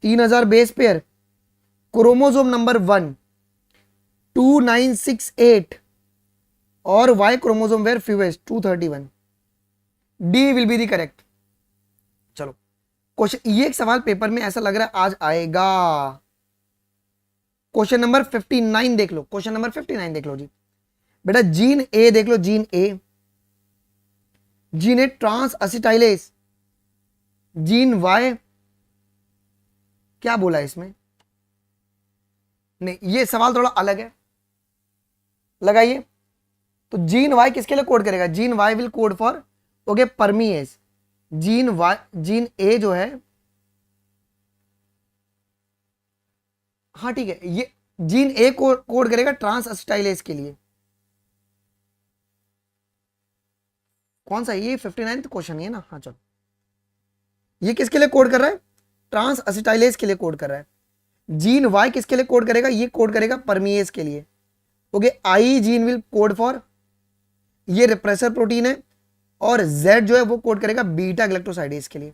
[SPEAKER 1] 3000 base pair. Chromosome number 1 2968, और Y chromosome where fewest 231। D will be the correct. चलो क्वेश्चन, ये एक सवाल पेपर में ऐसा लग रहा है आज आएगा। क्वेश्चन नंबर 59 देख लो। क्वेश्चन नंबर 59 देख लो जी। बेटा जीन ए देख लो, gene A, gene A trans acetylase. Gene Y क्या बोला इसमें? नहीं, ये सवाल थोड़ा अलग है, लगाइए। तो जीन वाई किसके लिए कोड करेगा? Gene Y will code for okay permease. Gene Y, gene A जो है, हाँ ठीक है, ये जीन ए कोड करेगा ट्रांस असिटाइलेस के लिए। कौन सा? ये 59 क्वेश्चन है ना? हाँ चलो, ये किसके लिए कोड कर रहा है? ट्रांस असिटाइलेस के लिए कोड कर रहा है। जीन वाई किसके लिए कोड करेगा? ये कोड करेगा परमीएज के लिए। Okay I gene will code for, ये रिप्रेसर प्रोटीन है, और जेड जो है वो कोड करेगा बीटा ग्लैक्टोसाइडेज के लिए।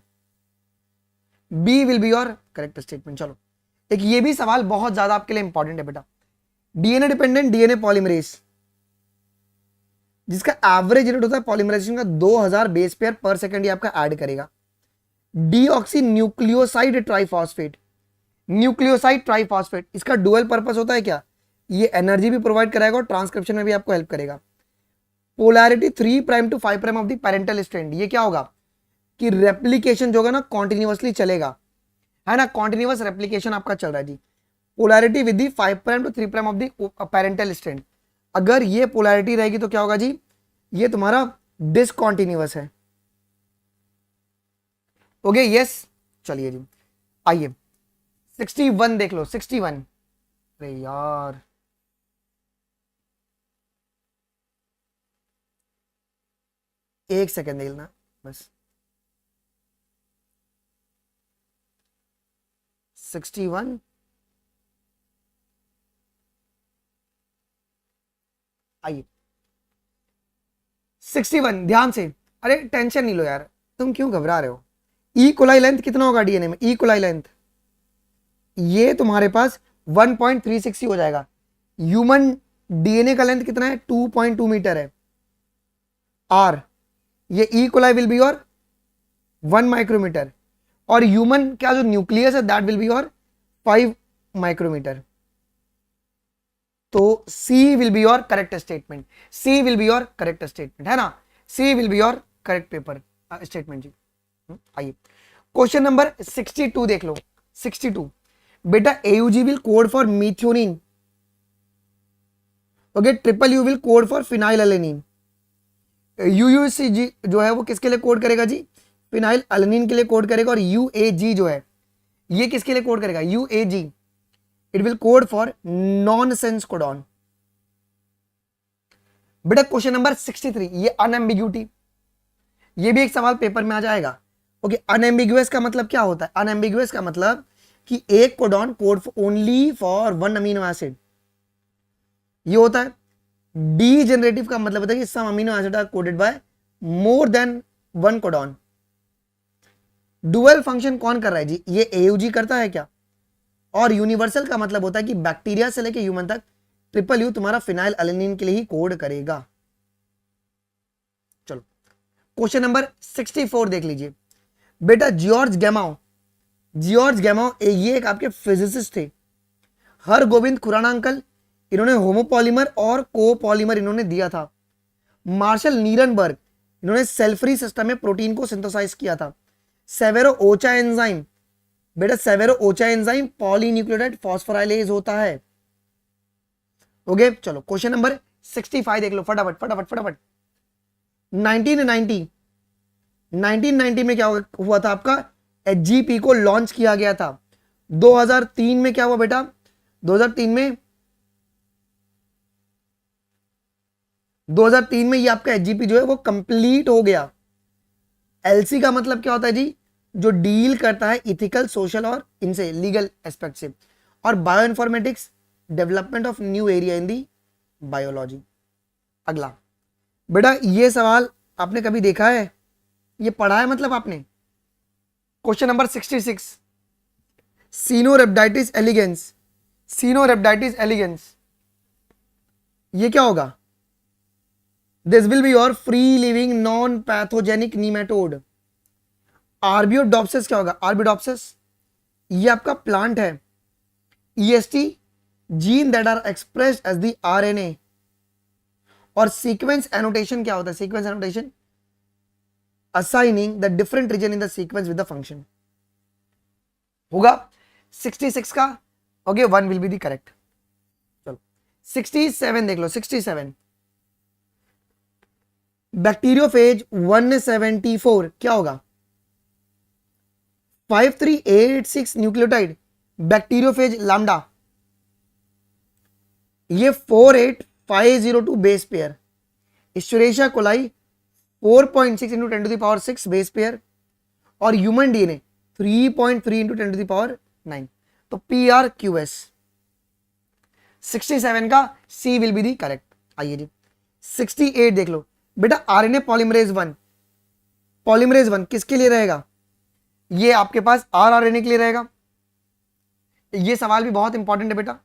[SPEAKER 1] B will be your correct statement. चलो एक ये भी सवाल बहुत ज्यादा आपके लिए इंपॉर्टेंट है बेटा। डीएनए डिपेंडेंट डीएनए पॉलीमरेज, जिसका एवरेज रेट होता है पॉलीमराइजेशन का 2000 बेस पेयर पर सेकंड, ये आपका ऐड करेगा। Deoxy nucleoside triphosphate, nucleoside triphosphate, इसका डुअल पर्पस होता है क्या, ये एनर्जी भी प्रोवाइड कराएगा और ट्रांसक्रिप्शन में भी आपको हेल्प करेगा। Polarity 3 prime to 5 prime of the parental strand, ये क्या होगा कि रेप्लिकेशन जो होगा ना कॉन्टिन्यूअसली चलेगा, है ना, कॉन्टिन्यूअस रेप्लिकेशन आपका चल रहा है जी। Polarity with the 5 prime to 3 prime of the parental strand, अगर ये पोलैरिटी रहेगी तो क्या होगा जी, ये तुम्हारा डिसकॉन्टिन्यूअस है। ओके यस, चलिए जी आइए 61 देख लो, 61, अरे यार एक सेकेंड देखना बस। 61 आइए 61 ध्यान से, अरे टेंशन नहीं लो यार, तुम क्यों घबरा रहे हो। ई कोलाई लेंथ कितना होगा डीएनए में, ई कोलाई लेंथ ये तुम्हारे पास 1.36 ही हो जाएगा। ह्यूमन डीएनए का लेंथ कितना है, 2.2 मीटर है। आर ये ई कोलाई विल बी और 1 माइक्रोमीटर, और ह्यूमन क्या जो न्यूक्लियस है दैट विल बी और 5 माइक्रोमीटर। तो C will be your correct statement, C will be your correct statement, है ना, C will be your correct paper statement जी। आइए क्वेश्चन नंबर 62 देख लो, 62 बेटा AUG will code for methionine, okay, triple U will code for phenylalanine, UUCG जो है वो किसके लिए कोड करेगा जी, फिनाइल एलेनिन के लिए कोड करेगा, और यूएजी जो है ये किसके लिए कोड करेगा, यूएजी it will code for nonsense codon. बेटा क्वेश्चन नंबर 63 ये अनएम्बिग्यूटी, ये भी एक सवाल पेपर में आ जाएगा। ओके अनएम्बिगुअस का मतलब क्या होता है, अनएम्बिगुअस का मतलब कि एक codon code only for 1 amino acid, ये होता है। डी जनरेटिव का मतलब होता है कि some amino acid are coded by more than 1 codon. Dual function कौन कर रहा है जी, ये एयूजी करता है क्या। और यूनिवर्सल का मतलब होता है कि बैक्टीरिया से लेके ह्यूमन तक ट्रिपल यू तुम्हारा फिनाइल एलेनिन के लिए ही कोड करेगा। चलो क्वेश्चन नंबर 64 देख लीजिए बेटा, जॉर्ज गैमाओ, जॉर्ज गैमाओ ये एक आपके फिजिसिस्ट थे। हर गोविंद खुराना अंकल इन्होंने होमोपॉलीमर और कोपॉलीमर इन्होंने दिया था। मार्शल नीरनबर्ग इन्होंने सेल फ्री सिस्टम में प्रोटीन को सिंथेसाइज किया था। सेवेरो ओचा एंजाइम, बेटा Severo Ocha enzyme polynucleotide phosphorylase होता है। ओके चलो क्वेश्चन नंबर 65 देख लो फटाफट फटाफट फटाफट। 1990 में क्या हुआ था आपका, एचजीपी को लॉन्च किया गया था। 2003 में क्या हुआ बेटा, 2003 में ये आपका एचजीपी जो है वो कंप्लीट हो गया। एलसी का मतलब क्या होता है जी, जो डील करता है इथिकल सोशल और इनसे लीगल एस्पेक्ट से। और bio informatics development of new area in the biology. अगला बेटा ये सवाल आपने कभी देखा है, ये पढ़ा है मतलब आपने। Question number 66, Caenorhabditis elegans, Caenorhabditis elegans ये क्या होगा, this will be your free living non pathogenic nematode. Arabidopsis क्या होगा, आर्बियोडॉप्सिस ये आपका प्लांट है। EST gene that are expressed as the RNA. और सीक्वेंस एनोटेशन क्या होता है, sequence annotation assigning the different region in the sequence with the function होगा। 66 का okay 1 will be the correct. चलो 67 देख लो, 67 बैक्टीरियोफेज 174 क्या होगा, 5386 न्यूक्लियोटाइड बैक्टीरियोफेज लैम्डा, ये 48502 base pair. Escherichia coli 4.6 into 10 to the power 6 base pair. और human DNA 3.3 into 10 to the power 9। तो PRQS 67 का सी विल बी दी करेक्ट। आइए जी 68 देख लो बेटा, आरएनए पॉलीमरेज 1, पॉलीमरेज 1 किसके लिए रहेगा, ये आपके पास आरआरएनए के लिए रहेगा। ये सवाल भी बहुत इंपॉर्टेंट है बेटा,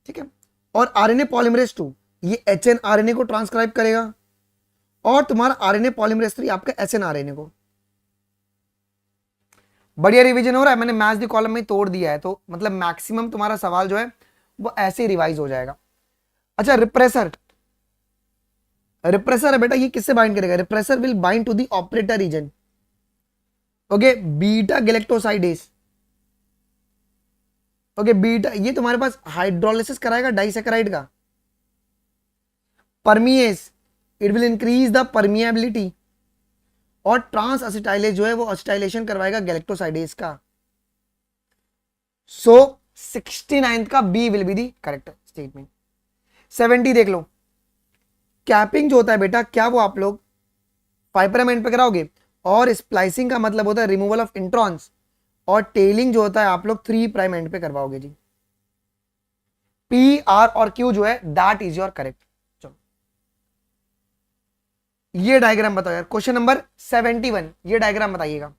[SPEAKER 1] ठीक है। और आरएनए पॉलीमरेज 2 ये HNRNA को ट्रांसक्राइब करेगा, और तुम्हारा आरएनए पॉलीमरेज 3 आपका SNRNA को। बढ़िया रिवीजन हो रहा है, मैंने मैच द कॉलम में तोड़ दिया है, तो मतलब मैक्सिमम तुम्हारा सवाल जो है वो ऐसे ही रिवाइज हो जाएगा। अच्छा, रिप्रेसर, रिप्रेसर है बेटा, ये किससे बाइंड करेगा? Repressor will bind to the operator region, okay, beta galactosidase, okay, beta, ये तुम्हारे पास हाइड्रोलिसिस कराएगा डाइसैकेराइड का। Permease, it will increase the permeability, और ट्रांस असिटाइलेज जो है वो असिटाइलेशन करवाएगा गैलेक्टोसाइडेस का। सो 69 का B will be the correct statement. 70 देख लो, कैपिंग जो होता है बेटा, क्या वो आप लोग 5 प्राइम एंड पे कराओगे? और स्प्लाइसिंग का मतलब होता है रिमूवल ऑफ इंट्रॉन्स, और टेलिंग जो होता है आप लोग 3 प्राइम एंड पे करवाओगे जी। पी, आर और क्यू जो है दैट इज योर करेक्ट। चलो ये डायग्राम बताओ यार, क्वेश्चन नंबर 71, ये डायग्राम बताइएगा।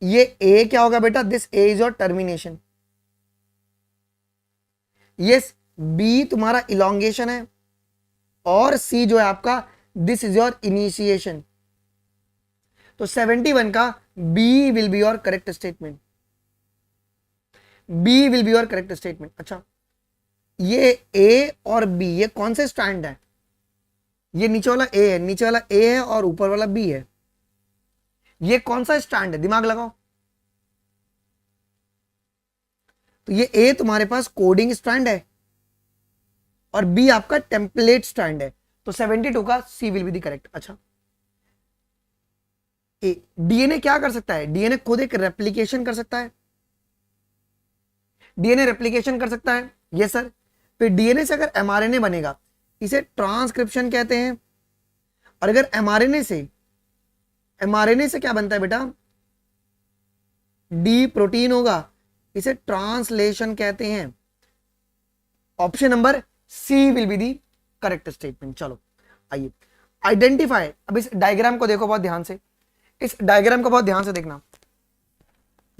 [SPEAKER 1] ये ए क्या होगा बेटा? This a is your termination, yes, b तुम्हारा इलोंगेशन है, और सी जो है आपका दिस इज योर इनिशिएशन। तो 71 का B will be your correct statement, b will be your correct statement. अच्छा, ये ए और बी ये कौन से स्टैंड है? ये नीचे वाला ए है, नीचे वाला ए है और ऊपर वाला बी है। ये कौन सा स्टैंड है? दिमाग लगाओ। तो ये ए तुम्हारे पास कोडिंग स्टैंड है और बी आपका टेम्पलेट स्टैंड है, तो 72 का सी विल बी दी करेक्ट। अच्छा, डीएनए क्या कर सकता है? डीएनए खुद एक रेप्लिकेशन कर सकता है, डीएनए रेप्लिकेशन कर सकता है, यस सर। फिर डीएनए से अगर एमआरएनए बनेगा, इसे ट्रांसक्रिप्शन कहते हैं, और अगर एमआरएनए से क्या बनता है बेटा? डी प्रोटीन होगा, इसे ट्रांसलेशन कहते हैं। Option number c will be the correct statement. चलो आइए, आइडेंटिफाई। अब इस डायग्राम को देखो बहुत ध्यान से, इस डायग्राम को बहुत ध्यान से देखना।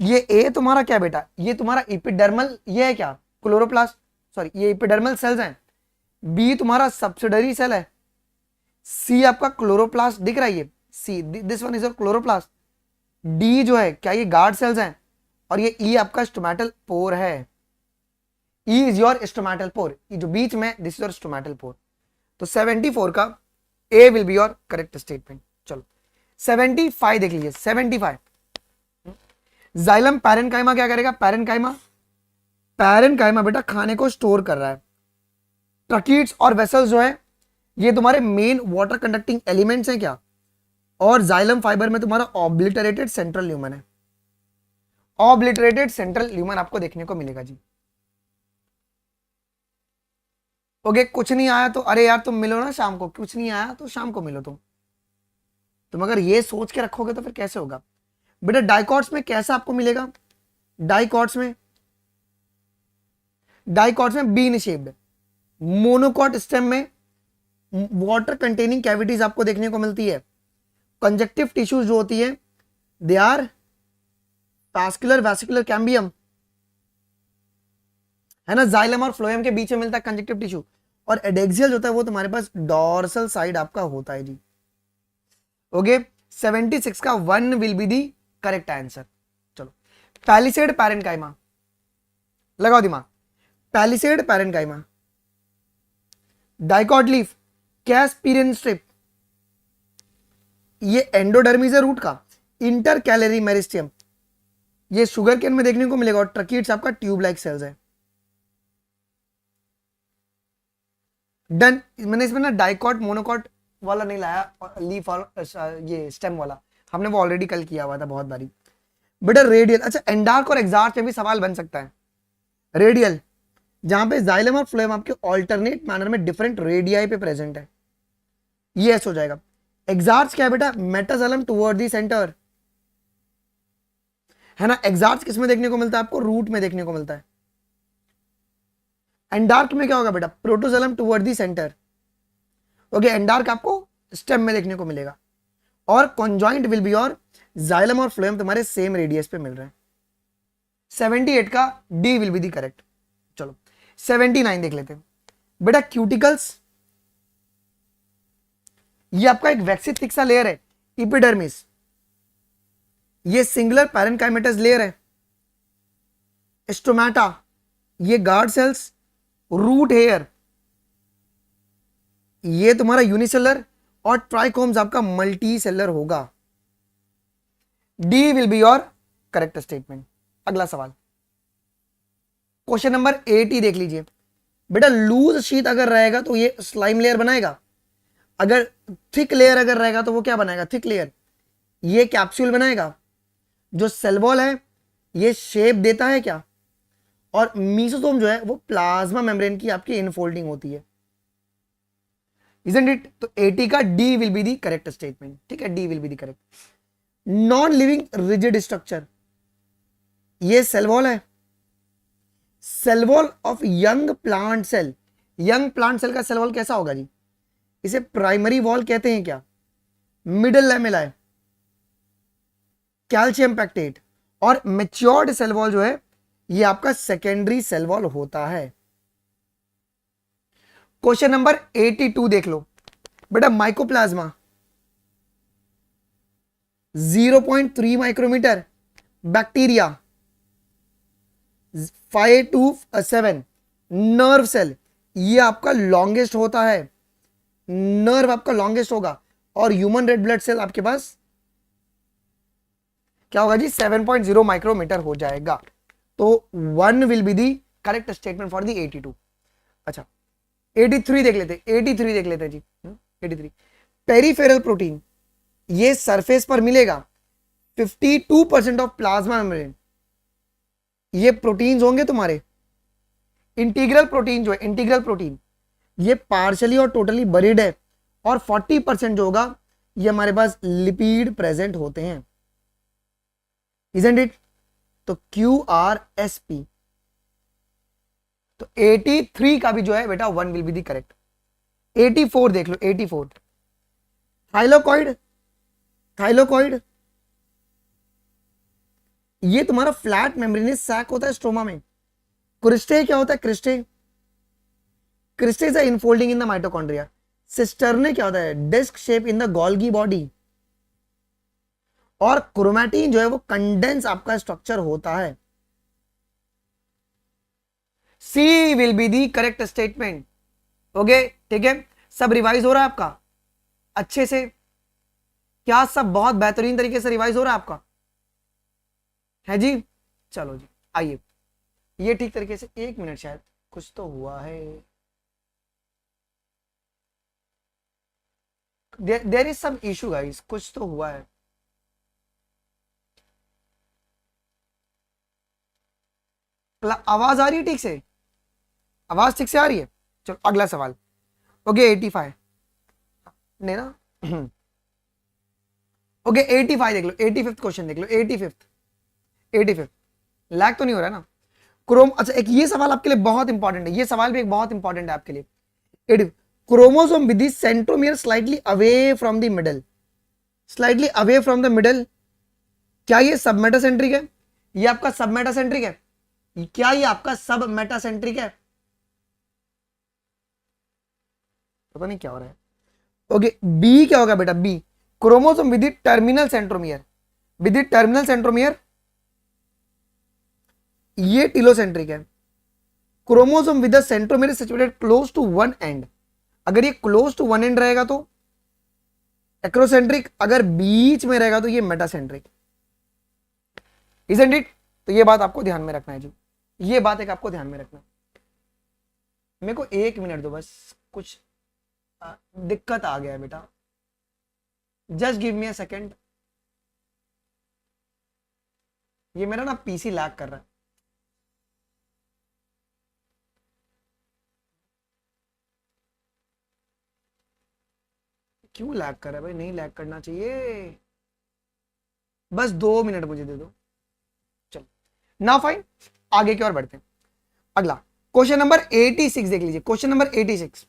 [SPEAKER 1] ये ए तुम्हारा क्या बेटा? ये तुम्हारा एपिडर्मल, ये है क्या? क्लोरोप्लास्ट, सॉरी ये एपिडर्मल सेल्स हैं। बी तुम्हारा सब्सिडरी सेल है, सी आपका क्लोरोप्लास्ट दिख रहा है, ये C, this one is your chloroplast. D जो है क्या? ये गार्ड सेल्स हैं, और ये ई आपका स्टोमेटल पोर है, E is your stomatal pore, ये जो बीच में this is your stomatal pore. तो 74 का A will be your correct statement. चलो 75 देख लीजिए, 75 जाइलम पैरेनकाइमा क्या करेगा? पैरेनकाइमा बेटा खाने को स्टोर कर रहा है। ट्रकीट्स और वेसल्स जो है ये तुम्हारे मेन वाटर कंडक्टिंग एलिमेंट्स हैं क्या? और जाइलम फाइबर में तुम्हारा ऑब्लिटरेटेड सेंट्रल ल्यूमन है, ऑब्लिटरेटेड सेंट्रल ल्यूमन आपको देखने को मिलेगा जी। ओके, कुछ नहीं आया तो अरे यार तुम मिलो ना शाम को, कुछ नहीं आया तो शाम को मिलो तुम अगर ये सोच के रखोगे तो फिर कैसे होगा बेटा? डाइकॉट्स में कैसा आपको मिलेगा? डाइकॉट्स में बीन शेप्ड, मोनोकॉट स्टेम में वाटर कंटेनिंग कैविटीज आपको देखने को मिलती है। कंजक्टिव टिश्यूज जो होती है they are vascular vesicular cambium, है ना, जाइलम और फ्लोएम के बीच में मिलता है कंजक्टिव टिश्यू। और एडेक्सियल जो होता है वो तुम्हारे पास डॉर्सल साइड आपका होता है जी। ओके, 76 का 1 will be the correct answer. चलो पैलिसेड पैरेनकाइमा लगाओ दिमाग, palisade parenchyma, dicot leaf, Casparian strip, ये एंडोडर्मिस है रूट का, इंटर कैलरी मेरिस्टियम, ये शुगर केन में देखने को मिलेगा, और ट्रकीट्स आपका ट्यूब लाइक सेल्स है। डन। मैंने इसमें ना डाइकॉट मोनोकॉट वाला नहीं लाया, लीफ और ये स्टेम वाला, हमने वो ऑलरेडी कल किया हुआ था बहुत बारी बेटा। रेडियल, अच्छा एंडार्क और एक्सार्च में भी सवाल बन सकता है। रेडियल जहां पे जाइलम और फ्लोएम आपके ऑल्टरनेट मैनर में डिफरेंट रेडियाई पे प्रेजेंट है, ये ऐसा हो जाएगा। एक्सार्च क्या है बेटा? मेटाजाइलम टुवर्ड द सेंटर, है ना। एक्सार्च किस में देखने को मिलता है आपको? रूट में देखने को मिलता है। एंडार्क में क्या होगा बेटा? Protoxylem toward the centre, okay. एंडार्क आपको स्टेम में देखने को मिलेगा, और कॉन्जॉइंट विल बी और जाइलम और फ्लोएम तुम्हारे सेम रेडियस पे मिल रहे हैं। 78 का D will be the correct. चलो 79 देख लेते हैं बेटा। क्यूटिकल्स, ये आपका एक वैक्सी थिक सा लेयर है, एपिडर्मिस, ये सिंगुलर पैरेन्काइमेटस लेयर है, स्टोमेटा, ये गार्ड सेल्स, रूट हेयर, ये तुम्हारा यूनिसेलर, और ट्राइकोम्स आपका मल्टी सेलर होगा। D will be your correct statement. अगला सवाल क्वेश्चन नंबर 80 देख लीजिए बेटा। लूज शीट अगर रहेगा तो ये स्लाइम लेयर बनाएगा, अगर थिक लेयर अगर रहेगा तो वो क्या बनाएगा, थिक लेयर, ये कैप्सूल बनाएगा। जो सेल वॉल है ये शेप देता है क्या, और मीसोसोम जो है वो प्लाज्मा मेम्ब्रेन की आपकी इनफोल्डिंग होती है, isn't it? तो 80 का D will be the correct statement. ठीक है, D will be the correct. Non living rigid structure, ये सेल वॉल है, cell wall of young plant cell. Young plant cell का सेल वॉल कैसा होगा जी, इसे प्राइमरी वॉल कहते हैं क्या, मिडल लैमेला है, कैल्शियम पैक्टेट। और मैच्योर्ड सेल वॉल जो है ये आपका सेकेंडरी सेल वॉल होता है। क्वेश्चन नंबर 82 देख लो बेटा। Mycoplasma 0.3 micrometre, bacteria 5 to 7, nerve cell ये आपका लॉन्गेस्ट होता है, नर्व आपका लॉन्गेस्ट होगा, और ह्यूमन रेड ब्लड सेल आपके पास क्या होगा जी, 7.0 माइक्रोमीटर हो जाएगा। तो 1 will be the correct statement for the 82। अच्छा 83 देख लेते, 83 देख लेते जी। 83 पेरिफेरल प्रोटीन, ये सरफेस पर मिलेगा, 52% ऑफ प्लाज्मा मेम्ब्रेन, ये प्रोटीन्स होंगे तुम्हारे। इंटीग्रल प्रोटीन जो है, इंटीग्रल प्रोटीन ये पार्शली और टोटली बरीड है, और 40% जो होगा ये हमारे पास लिपिड प्रेजेंट होते हैं, isn't it? तो QRSP। तो 83 का भी जो है बेटा 1 विल बी दी करेक्ट। 84 देख लो, 84 थाइलोकॉइड, थाइलोकॉइड ये तुम्हारा फ्लैट मेम्ब्रेनस सैक होता है स्ट्रोमा में। क्रिस्टे क्या होता है, cristae, cristae is infolding in the mitochondria. Cisternae क्या होता है, disc shape in the Golgi body. और क्रोमैटिन जो है वो कंडेंस आपका स्ट्रक्चर होता है। C will be the correct statement. Okay ठीक है, सब रिवाइज हो रहा है आपका अच्छे से, क्या सब बहुत बेहतरीन तरीके से रिवाइज हो रहा है आपका, है जी। चलो जी आइए, ये ठीक तरीके से, 1 मिनट शायद कुछ तो हुआ है, there is some issue guys, कुछ तो हुआ है। आवाज आ रही है ठीक से, आवाज ठीक से आ रही है। चलो अगला सवाल। ओके 85 नहीं ना ओके 85 देख लो, 85th क्वेश्चन देख लो, 85th लैग तो नहीं हो रहा है ना क्रोम। अच्छा एक ये सवाल आपके लिए बहुत इंपॉर्टेंट है, ये सवाल भी एक बहुत इंपॉर्टेंट है आपके लिए। Chromosome with the centromere slightly away from the middle, slightly away from the middle, क्या ये सब मेटासेंट्रिक है, ये आपका सब मेटासेंट्रिक है, क्या ये आपका सब मेटासेंट्रिक है, पता नहीं क्या हो रहा है। ओके बी क्या होगा बेटा, b chromosome with terminal centromere, with terminal centromere ये टिलोसेंट्रिक है। Chromosome with centromere situated close to one end, अगर ये क्लोज टू वन एंड रहेगा तो एक्रोसेंट्रिक, अगर बीच में रहेगा तो ये मेटासेंट्रिक, isn't it? तो ये बात आपको ध्यान में रखना है जी, ये बात एक आपको ध्यान में रखना। मेरे को 1 मिनट दो बस, कुछ दिक्कत आ गया है बेटा, just give me a second. ये मेरा ना पीसी लैग कर रहा है, क्यों लैग कर रहा है भाई, नहीं लैग करना चाहिए, बस 2 मिनट मुझे दे दो। चलो ना फाइन, आगे की ओर बढ़ते हैं। अगला क्वेश्चन नंबर 86 देख लीजिए, क्वेश्चन नंबर 86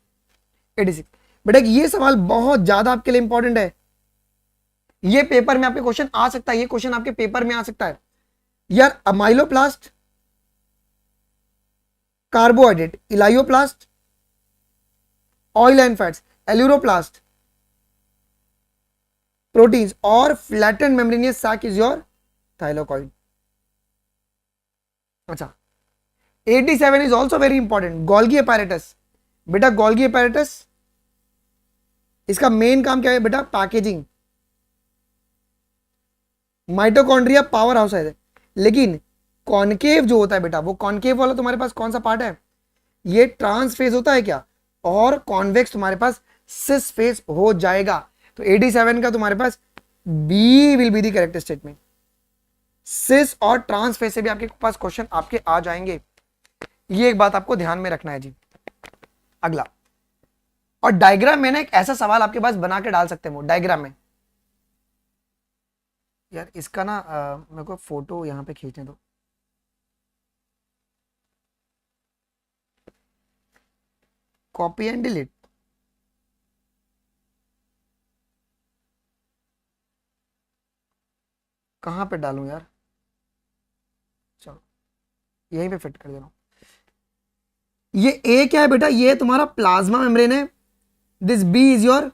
[SPEAKER 1] बेटा ये सवाल बहुत ज्यादा आपके लिए इंपॉर्टेंट है, ये पेपर में आपके क्वेश्चन आ सकता है, ये क्वेश्चन आपके पेपर में आ सकता है यार। Amyloplast, carbohydrate, elaioplast, oil and fats, aleuroplast, proteins, और flattened membranous sac is your thylakoid. अच्छा, 87 is also very important, Golgi apparatus. बेटा गोल्गी अपैरेटस, इसका मेन काम क्या है बेटा? पैकेजिंग। माइटोकॉन्ड्रिया पावर हाउस है, लेकिन कॉनकेव जो होता है बेटा, वो कॉनकेव वाला तुम्हारे पास कौन सा पार्ट है? ये ट्रांस फेज होता है क्या? और कॉन्वेक्स तुम्हारे पास सिस फेज हो जाएगा। तो 87 का तुम्हारे पास B will be the correct statement. Cis और ट्रांस फेज से भी आपके पास क्वेश्चन आपके आ जाएंगे, ये एक बात आपको ध्यान में रखना है जी। अगला, और डायग्राम में ना एक ऐसा सवाल आपके पास बना के डाल सकते हैं वो डायग्राम में। यार इसका ना मेरे को फोटो यहां पे खींचने दो। Copy and delete. कहां पे डालूं यार? चलो यहीं पे फिट कर दे रहा हूं। ये ए क्या है बेटा? ये तुम्हारा प्लाज्मा मेम्ब्रेन है। This b is your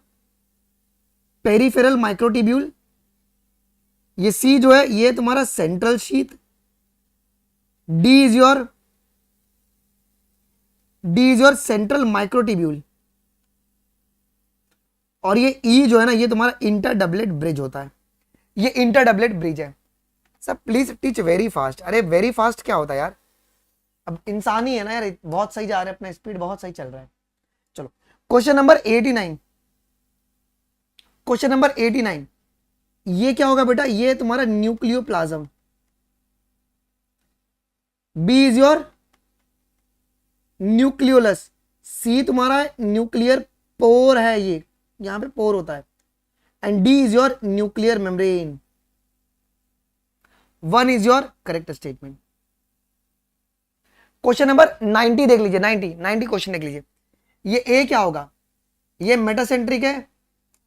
[SPEAKER 1] peripheral microtubule. ये सी जो है ये तुम्हारा central sheath. D is your central microtubule. और ये ई जो है ना, ये तुम्हारा इंटरडबलेट ब्रिज होता है। ये इंटरडबलेट ब्रिज है। सब प्लीज टीच वेरी फास्ट। अरे वेरी फास्ट क्या होता है यार? अब इंसान ही है ना यार, बहुत सही जा रहे हैं, अपना स्पीड बहुत सही चल रहा है। चलो क्वेश्चन नंबर 89। क्वेश्चन नंबर 89, ये क्या होगा बेटा? ये तुम्हारा nucleoplasm. B is your nucleolus. C तुम्हारा न्यूक्लियर पोर है, ये यहां पे पोर होता है। And D is your nuclear membrane. 1 is your correct statement. Question number 90 देख लीजिए। 90 क्वेश्चन देख लीजिए। ये ए क्या होगा? ये मेटासेंट्रिक है,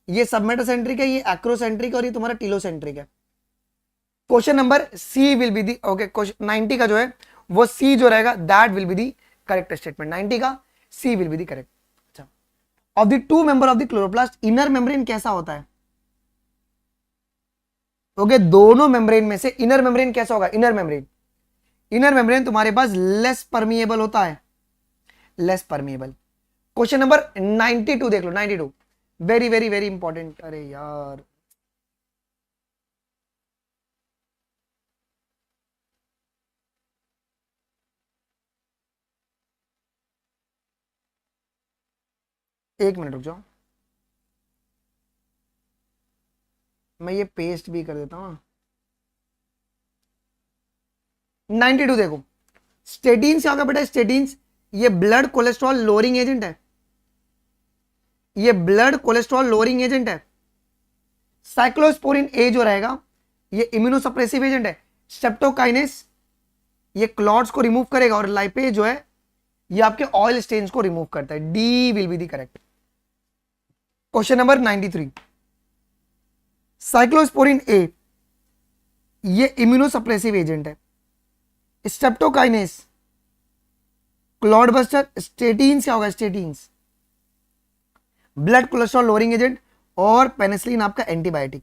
[SPEAKER 1] ये सबमेटासेंट्रिक है, ये एक्रोसेंट्रिक और ये तुम्हारा टीलोसेंट्रिक है। Question number c will be the okay. Question 90 का जो है वो सी जो रहेगा that will be the correct statement. 90 का सी विल बी दी करेक्ट। अच्छा, of the two member of the chloroplast inner membrane कैसा होता है? ओके, दोनों मेम्ब्रेन में से इनर मेम्ब्रेन कैसा होगा? इनर मेम्ब्रेन तुम्हारे पास लेस परमिएबल होता है, लेस परमिएबल। क्वेश्चन नंबर 92 देख लो। 92 वेरी वेरी वेरी इंपॉर्टेंट। अरे यार एक मिनट रुक जाओ, मैं ये पेस्ट भी कर देता हूं। 92 देखो, स्टेटिन क्या होगा बेटा? स्टेटिन ये ब्लड कोलेस्ट्रॉल लोअरिंग एजेंट है। ये ब्लड कोलेस्ट्रॉल लोअरिंग एजेंट है। साइक्लोस्पोरिन ए जो रहेगा ये इम्यूनोसप्रेसिव एजेंट है। स्ट्रेप्टोकाइनेस ये क्लॉट्स को रिमूव करेगा, और लाइपेज जो है ये आपके ऑयल स्टेन्स को रिमूव करता है। D will be the correct. Question number 93, cyclosporin A ये इम्यूनोसप्रेसिव एजेंट है। Streptokinase clot buster. स्टेटिन क्या होगा? Statins blood cholesterol lowering agent, और पेनिसिलिन आपका antibiotic.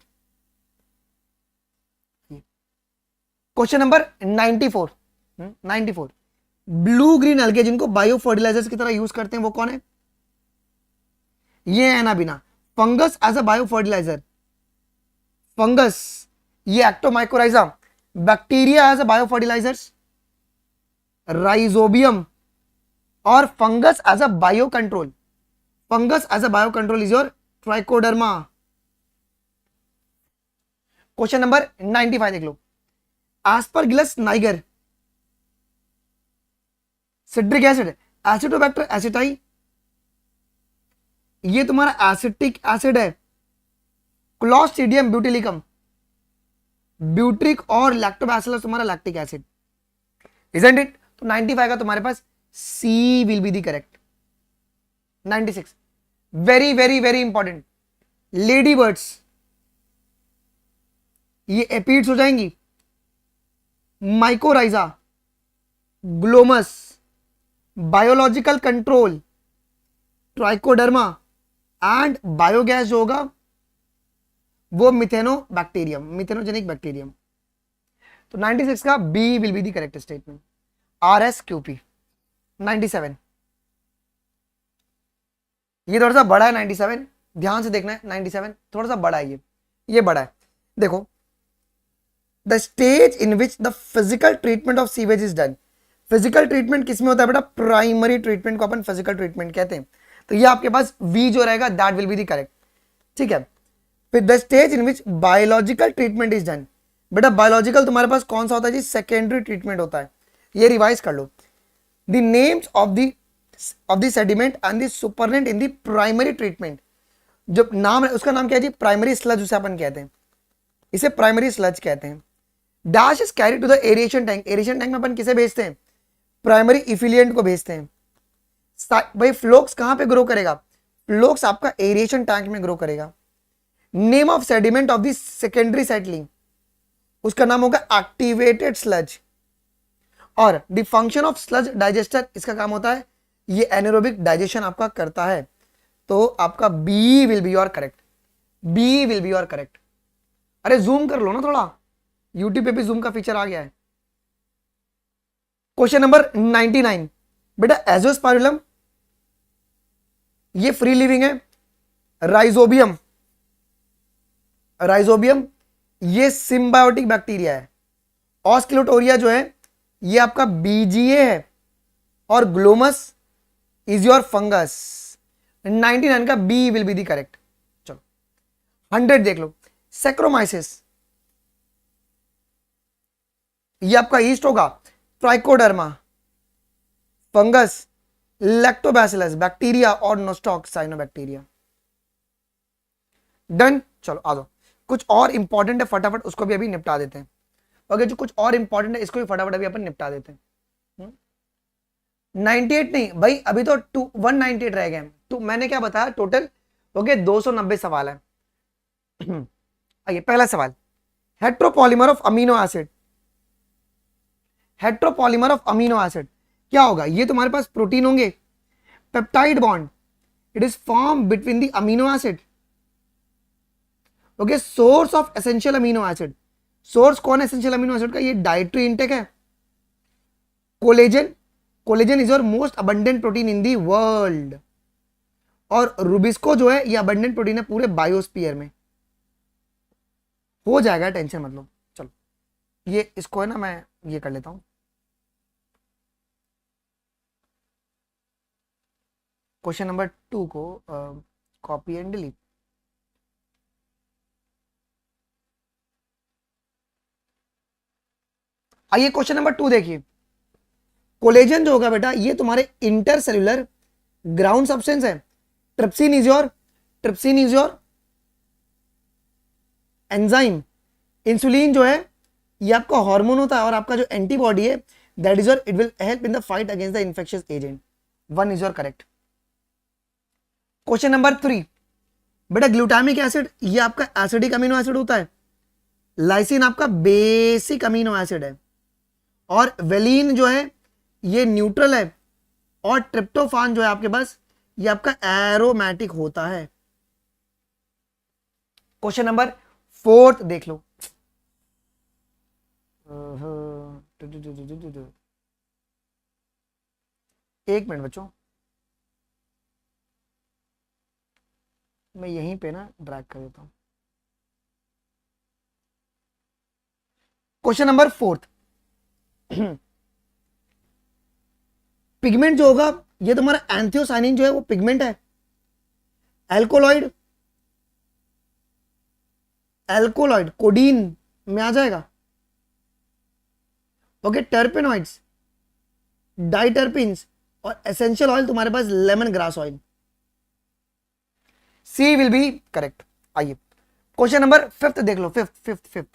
[SPEAKER 1] Question number 94, 94, blue green algae जिनको बायो फर्टिलाइजर्स की तरह यूज करते हैं वो कौन है? ये है ना बिना fungus as a biofertiliser. Fungus ये ectomycorrhiza, bacteria as a biofertilisers, Rhizobium, और fungus as a biocontrol. Fungus as a biocontrol is your Trichoderma. Question number 95 देख लो। Aspergillus niger citric acid, Acetobacter aceti ये तुम्हारा acetic acid है। Clostridium butylicum butyric, और Lactobacillus तुम्हारा lactic acid. Isn't it? तो 95 का तुम्हारे पास C will be the correct. 96 very very very important, lady birds ये एपीड्स हो जाएंगी। Mycorrhiza, Glomus, biological control, trichoderma, and biogas जो होगा वो मिथेनो बैक्टीरियम, मिथेनोजेनिक बैक्टीरियम। तो 96 का B will be the correct statement. RSQP 97, ये थोड़ा सा बड़ा है 97, ध्यान से देखना है। 97 थोड़ा सा बड़ा है, ये बड़ा है। देखो, the stage in which the physical treatment of sewage is done. Physical treatment किसमें होता है बेटा? प्राइमरी ट्रीटमेंट को अपन फिजिकल ट्रीटमेंट कहते हैं। तो ये आपके पास वी जो रहेगा that will be the correct, ठीक है। फिर the stage in which biological treatment is done. बेटा बायोलॉजिकल तुम्हारे पास कौन सा होता है जी? सेकेंडरी ट्रीटमेंट होता है, ये रिवाइज कर लो। The names of the sediment and the supernatant in the primary treatment. जो नाम है उसका नाम क्या है जी? प्राइमरी स्लज उसे अपन कहते हैं, इसे प्राइमरी स्लज कहते हैं। Dash is carry to the aeration tank. Aeration tank में अपन किसे भेजते हैं? प्राइमरी इफिलियंट को भेजते हैं। भाई फ्लोक्स कहां पे ग्रो करेगा? फ्लोक्स आपका एरिएशन टैंक में ग्रो करेगा। Name of sediment of the secondary settling, उसका नाम होगा एक्टिवेटेड स्लज। और the function of sludge digester, इसका काम होता है ये एनारोबिक डाइजेशन आपका करता है। तो आपका b will be your correct, b will be your correct. अरे जूम कर लो ना थोड़ा, यूट्यूब पे भी जूम का फीचर आ गया है। क्वेश्चन नंबर 99, बेटा एजोस्पाइरुलम ये फ्री लिविंग है। राइजोबियम, राइजोबियम ये सिम्बायोटिक बैक्टीरिया है। ऑस्किलोटोरिया जो है ये आपका बीजीए है। और ग्लोमस इज योर फंगस। 99 का B will be the correct. चलो 100 देख लो। सेक्रोमाइसिस ये आपका ईस्ट होगा। ट्राइकोडर्मा, फंगस, लैक्टोबैसिलस बैक्टीरिया और नोस्टॉक साइनोबैक्टीरिया। डन। चलो आ जाओ, कुछ और इंपॉर्टेंट है फटाफट उसको भी अभी निपटा देते हैं। ओके, जो कुछ और इंपॉर्टेंट है इसको भी फटाफट अभी अपन निपटा देते हैं। 98 नहीं भाई, अभी तो 198 रह गए। तो मैंने क्या बताया टोटल? ओके 290 सवाल है। आइए पहला सवाल, heteropolymer of amino acid. Heteropolymer of amino acid क्या होगा? ये तुम्हारे पास प्रोटीन होंगे। Peptide bond, it is form between the amino acid. Okay, source of essential amino acid, source कौन है एसेंशियल अमीनो एसिड का? ये डाइटरी इंटेक है। Collagen, collagen is your most abundant protein in the world. और rubisco जो है ये abundant protein है पूरे बायोस्फीयर में। हो जाएगा, टेंशन मत लो। चलो ये इसको है ना मैं ये कर लेता हूं। क्वेश्चन नंबर 2 को कॉपी एंड डिलीट। आइए क्वेश्चन नंबर 2 देखिए। कोलेजन जो होगा बेटा ये तुम्हारे इंटरसेल्युलर ग्राउंड सब्सटेंस है। Trypsin is your enzyme. Insulin जो है ये आपका हार्मोन होता है। और आपका जो एंटीबॉडी है that is your, it will help in the fight against the infectious agent. 1 is your correct. Question number 3, बेटा ग्लूटामिक एसिड ये आपका एसिडिक अमीनो एसिड होता है। लाइसिन आपका बेसिक अमीनो एसिड है। और वेलिन जो है ये न्यूट्रल है। और ट्रिप्टोफान जो है आपके पास ये आपका एरोमेटिक होता है। क्वेश्चन नंबर 4 देख लो। एक मिनट बच्चों, मैं यहीं पे ना ड्रैग कर देता हूं। क्वेश्चन नंबर 4, पिगमेंट जो होगा ये तुम्हारा एंथियोसाइनिन जो है वो पिगमेंट है। एल्कोलॉइड, एल्कोलॉइड कोडीन में आ जाएगा। ओके, टर्पेनॉइड्स, डाइटर्पिन्स और एसेंशियल ऑयल तुम्हारे पास lemongrass oil. C will be correct. आइए क्वेश्चन नंबर 5 देख लो। फिफ्थ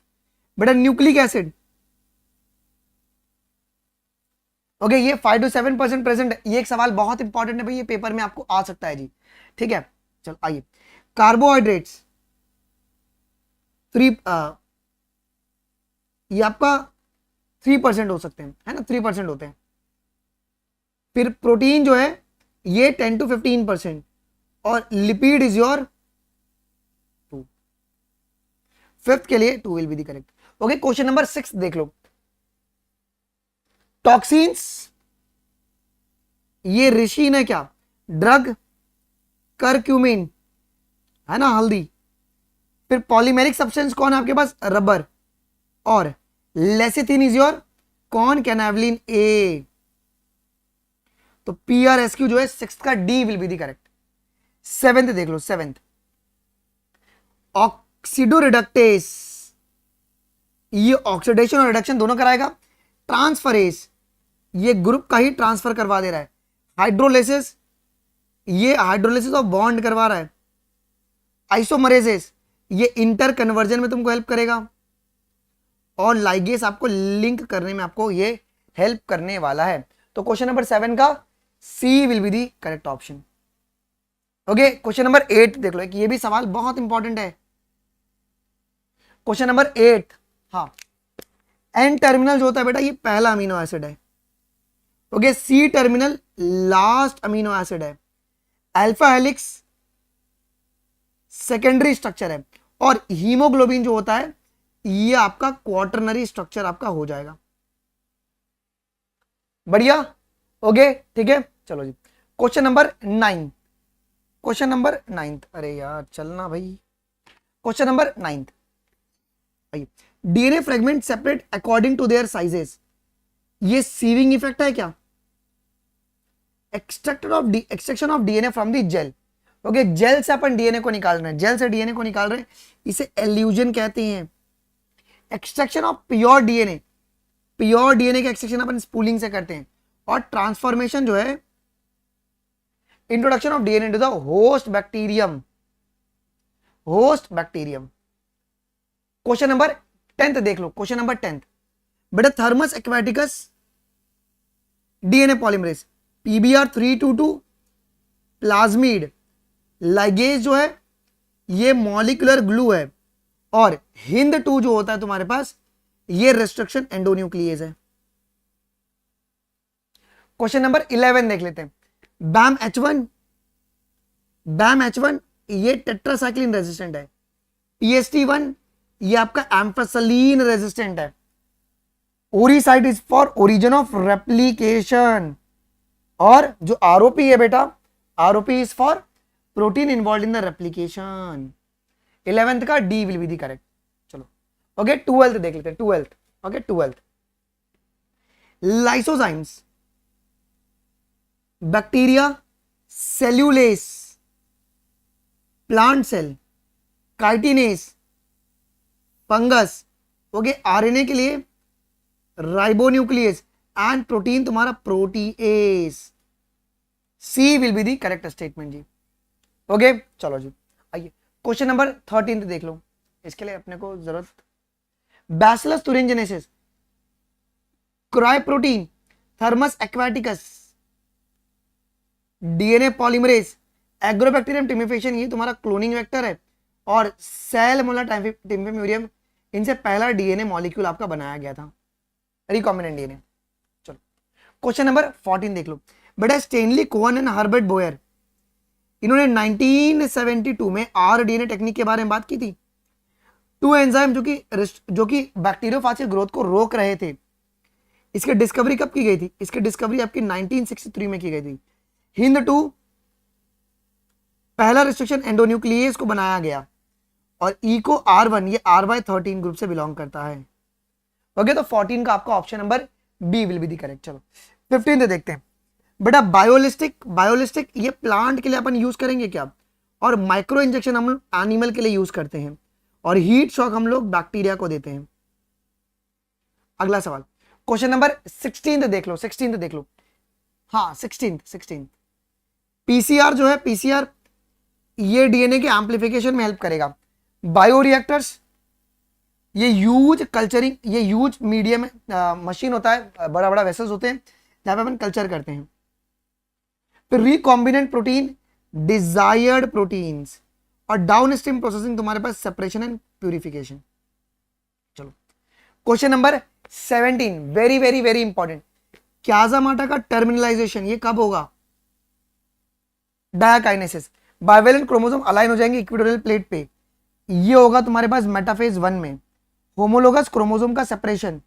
[SPEAKER 1] बेटा न्यूक्लिक एसिड। ओके ये 5 to 7% प्रेजेंट है। ये एक सवाल बहुत इंपॉर्टेंट है भाई, ये पेपर में आपको आ सकता है जी। ठीक है चलो आइए। कार्बोहाइड्रेट्स 3 ये आपका 3% हो सकते हैं, है ना, 3% होते हैं। फिर प्रोटीन जो है ये 10 to 15%। और लिपिड इज योर 2। फिफ्थ के लिए 2 will be the correct. Okay question number 6 देख लो। टॉक्सिन्स, ये ऋषि ने क्या, ड्रग, करक्यूमिन है ना, हल्दी। फिर पॉलीमेरिक सब्सटेंस कौन है आपके पास, रबर। और लेसिथिन इज योर कौन, कैनावलिन ए। तो PRSQ जो है सिक्स का D will be the correct. Seventh देख लो, सेवेंथ ऑक्सीडो रिडक्टेस, ये ऑक्सीडेशन और रिडक्शन दोनों कराएगा। ट्रांसफरेज, ये ग्रुप का ही ट्रांसफर करवा दे रहा है। हाइड्रोलिसिस, ये हाइड्रोलिसिस ऑफ बॉन्ड करवा रहा है। आइसोमरेजेस, ये इंटर कन्वर्जन में तुमको हेल्प करेगा। और लाइगेस आपको लिंक करने में आपको ये हेल्प करने वाला है। तो क्वेश्चन नंबर 7 का सी will be the correct option. Okay, question number 8 देख लो, ये भी सवाल बहुत इंपॉर्टेंट है। क्वेश्चन नंबर 8, हाँ, एन टर्मिनल जो होता है बेटा ये पहला अमीनो एसिड है। Okay, c terminal last amino acid है। अल्फा हेलिक्स सेकेंडरी स्ट्रक्चर है। और हीमोग्लोबिन जो होता है ये आपका क्वार्टरनरी स्ट्रक्चर आपका हो जाएगा। बढ़िया, ओके ठीक है। चलो जी, क्वेश्चन नंबर 9, क्वेश्चन नंबर 9, अरे यार चलना भाई। Question number 9, DNA fragment separate according to their sizes, ये सीविंग इफेक्ट है क्या। Extraction of DNA from the gel. Okay, gel से अपन डीएनए को निकाल रहे हैं, जेल से डीएनए को निकाल रहे हैं, इसे एल्यूजन कहते हैं। Extraction of pure DNA, pure DNA का एक्सट्रैक्शन अपन स्पूलिंग से करते हैं। और ट्रांसफॉर्मेशन जो है introduction of DNA to the host bacterium, host bacterium. Question number 10 देख लो, क्वेश्चन नंबर 10 बेटा, Thermus aquaticus DNA polymerase, PBr322 plasmid ligase जो है ये मॉलिक्यूलर ग्लू है। और हिंद 2 जो होता है तुम्हारे पास ये रिस्ट्रिक्शन एंडोन्यूक्लिएज है। क्वेश्चन नंबर 11 देख लेते हैं। बैम H1 ये टेट्रासाइक्लिन रेजिस्टेंट है। PST1 ये आपका एम्फेसलीन रेजिस्टेंट है। Ori site is for origin of replication. और जो ROP है बेटा, ROP is for protein involve in the replication. 11th का D will be the correct. चलो ओके, 12th देख लेते हैं। 12th, okay 12th lysozymes, bacteria, cellulase, plant cell, chitinase, fungus. Okay, RNA के लिए राइबोन्यूक्लियस एंड प्रोटीन तुम्हारा protease. C will be the correct statement जी। Okay चलो जी, आइए क्वेश्चन नंबर 13 देख लो, इसके लिए अपने को जरूरत, Bacillus thuringiensis, cryoprotein, Thermus aquaticus, DNA polymerase, Agrobacterium tumefaciens ये तुम्हारा क्लोनिंग वेक्टर है। और सेल टिम्फेम्यूरियम, इनसे पहला डीएनए मॉलिक्यूल आपका बनाया गया था, रिकॉम्बिनेंट डीएनए। चलो क्वेश्चन नंबर 14 देख लो बेटा, Stanley Cohen and Herbert Boyer इन्होंने 1972 में आरडीएनए टेक्निक के बारे में बात की थी। 2 एंजाइम जो कि बैक्टीरियोफेज की ग्रोथ को रोक रहे थे, इसकी डिस्कवरी कब की गई थी, इसकी डिस्कवरी आपकी 1963 में की गई थी। हिंद 2 पहला रिस्ट्रिक्शन एंडोन्यूक्लियस को बनाया गया। और इको R1 ये RY13 ग्रुप से बिलोंग करता है। ओके, तो 14 का आपका option number B will be the correct. चलो 15 देखते हैं बेटा, बायोलिस्टिक ये प्लांट के लिए अपन यूज करेंगे क्या, और माइक्रो इंजेक्शन हम एनिमल के लिए यूज करते हैं, और हीट शॉक हम लोग बैक्टीरिया को देते हैं। अगला सवाल क्वेश्चन नंबर 16 देख लो, 16 देख लो, हाँ 16 पीसीआर जो है, पीसीआर ये डीएनए के एम्प्लीफिकेशन में हेल्प करेगा। बायोरिएक्टर्स ये यूज कल्चरिंग, ये यूज मीडियम मशीन होता है, बड़ा बड़ा वेसल्स होते हैं जहां पे अपन कल्चर करते हैं। फिर रिकॉम्बिनेंट प्रोटीन, डिजायर्ड प्रोटीन्स, और डाउनस्ट्रीम प्रोसेसिंग तुम्हारे पास सेपरेशन एंड प्यूरिफिकेशन। चलो question number 17 very very very important, chiasmata का टर्मिनलाइजेशन ये कब होगा, डायाकाइनेसिस, बाइवेलेंट क्रोमोसोम अलाइन हो जाएंगे इक्वेटोरियल प्लेट पे, ये होगा तुम्हारे पास मेटाफेज 1 में। होमोलोगस क्रोमोसोम का सेपरेशन,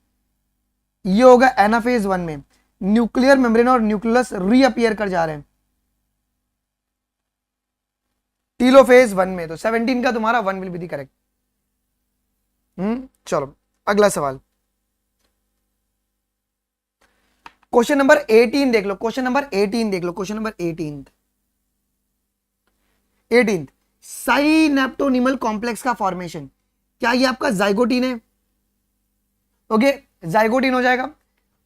[SPEAKER 1] ये होगा एनाफेज 1 में, न्यूक्लियर मेम्ब्रेन और न्यूक्लियस रीअपियर कर जा रहे हैं टीलोफेज 1 में। तो 17 का तुम्हारा 1 विल बी दी करेक्ट। चलो अगला सवाल, क्वेश्चन नंबर 18 देख लो, क्वेश्चन नंबर 18 देख लो, क्वेश्चन नंबर 18 साइनेप्टोनिमल कॉम्प्लेक्स का फॉर्मेशन, क्या ये आपका जाइगोटीन है? ओके, जाइगोटीन हो जाएगा।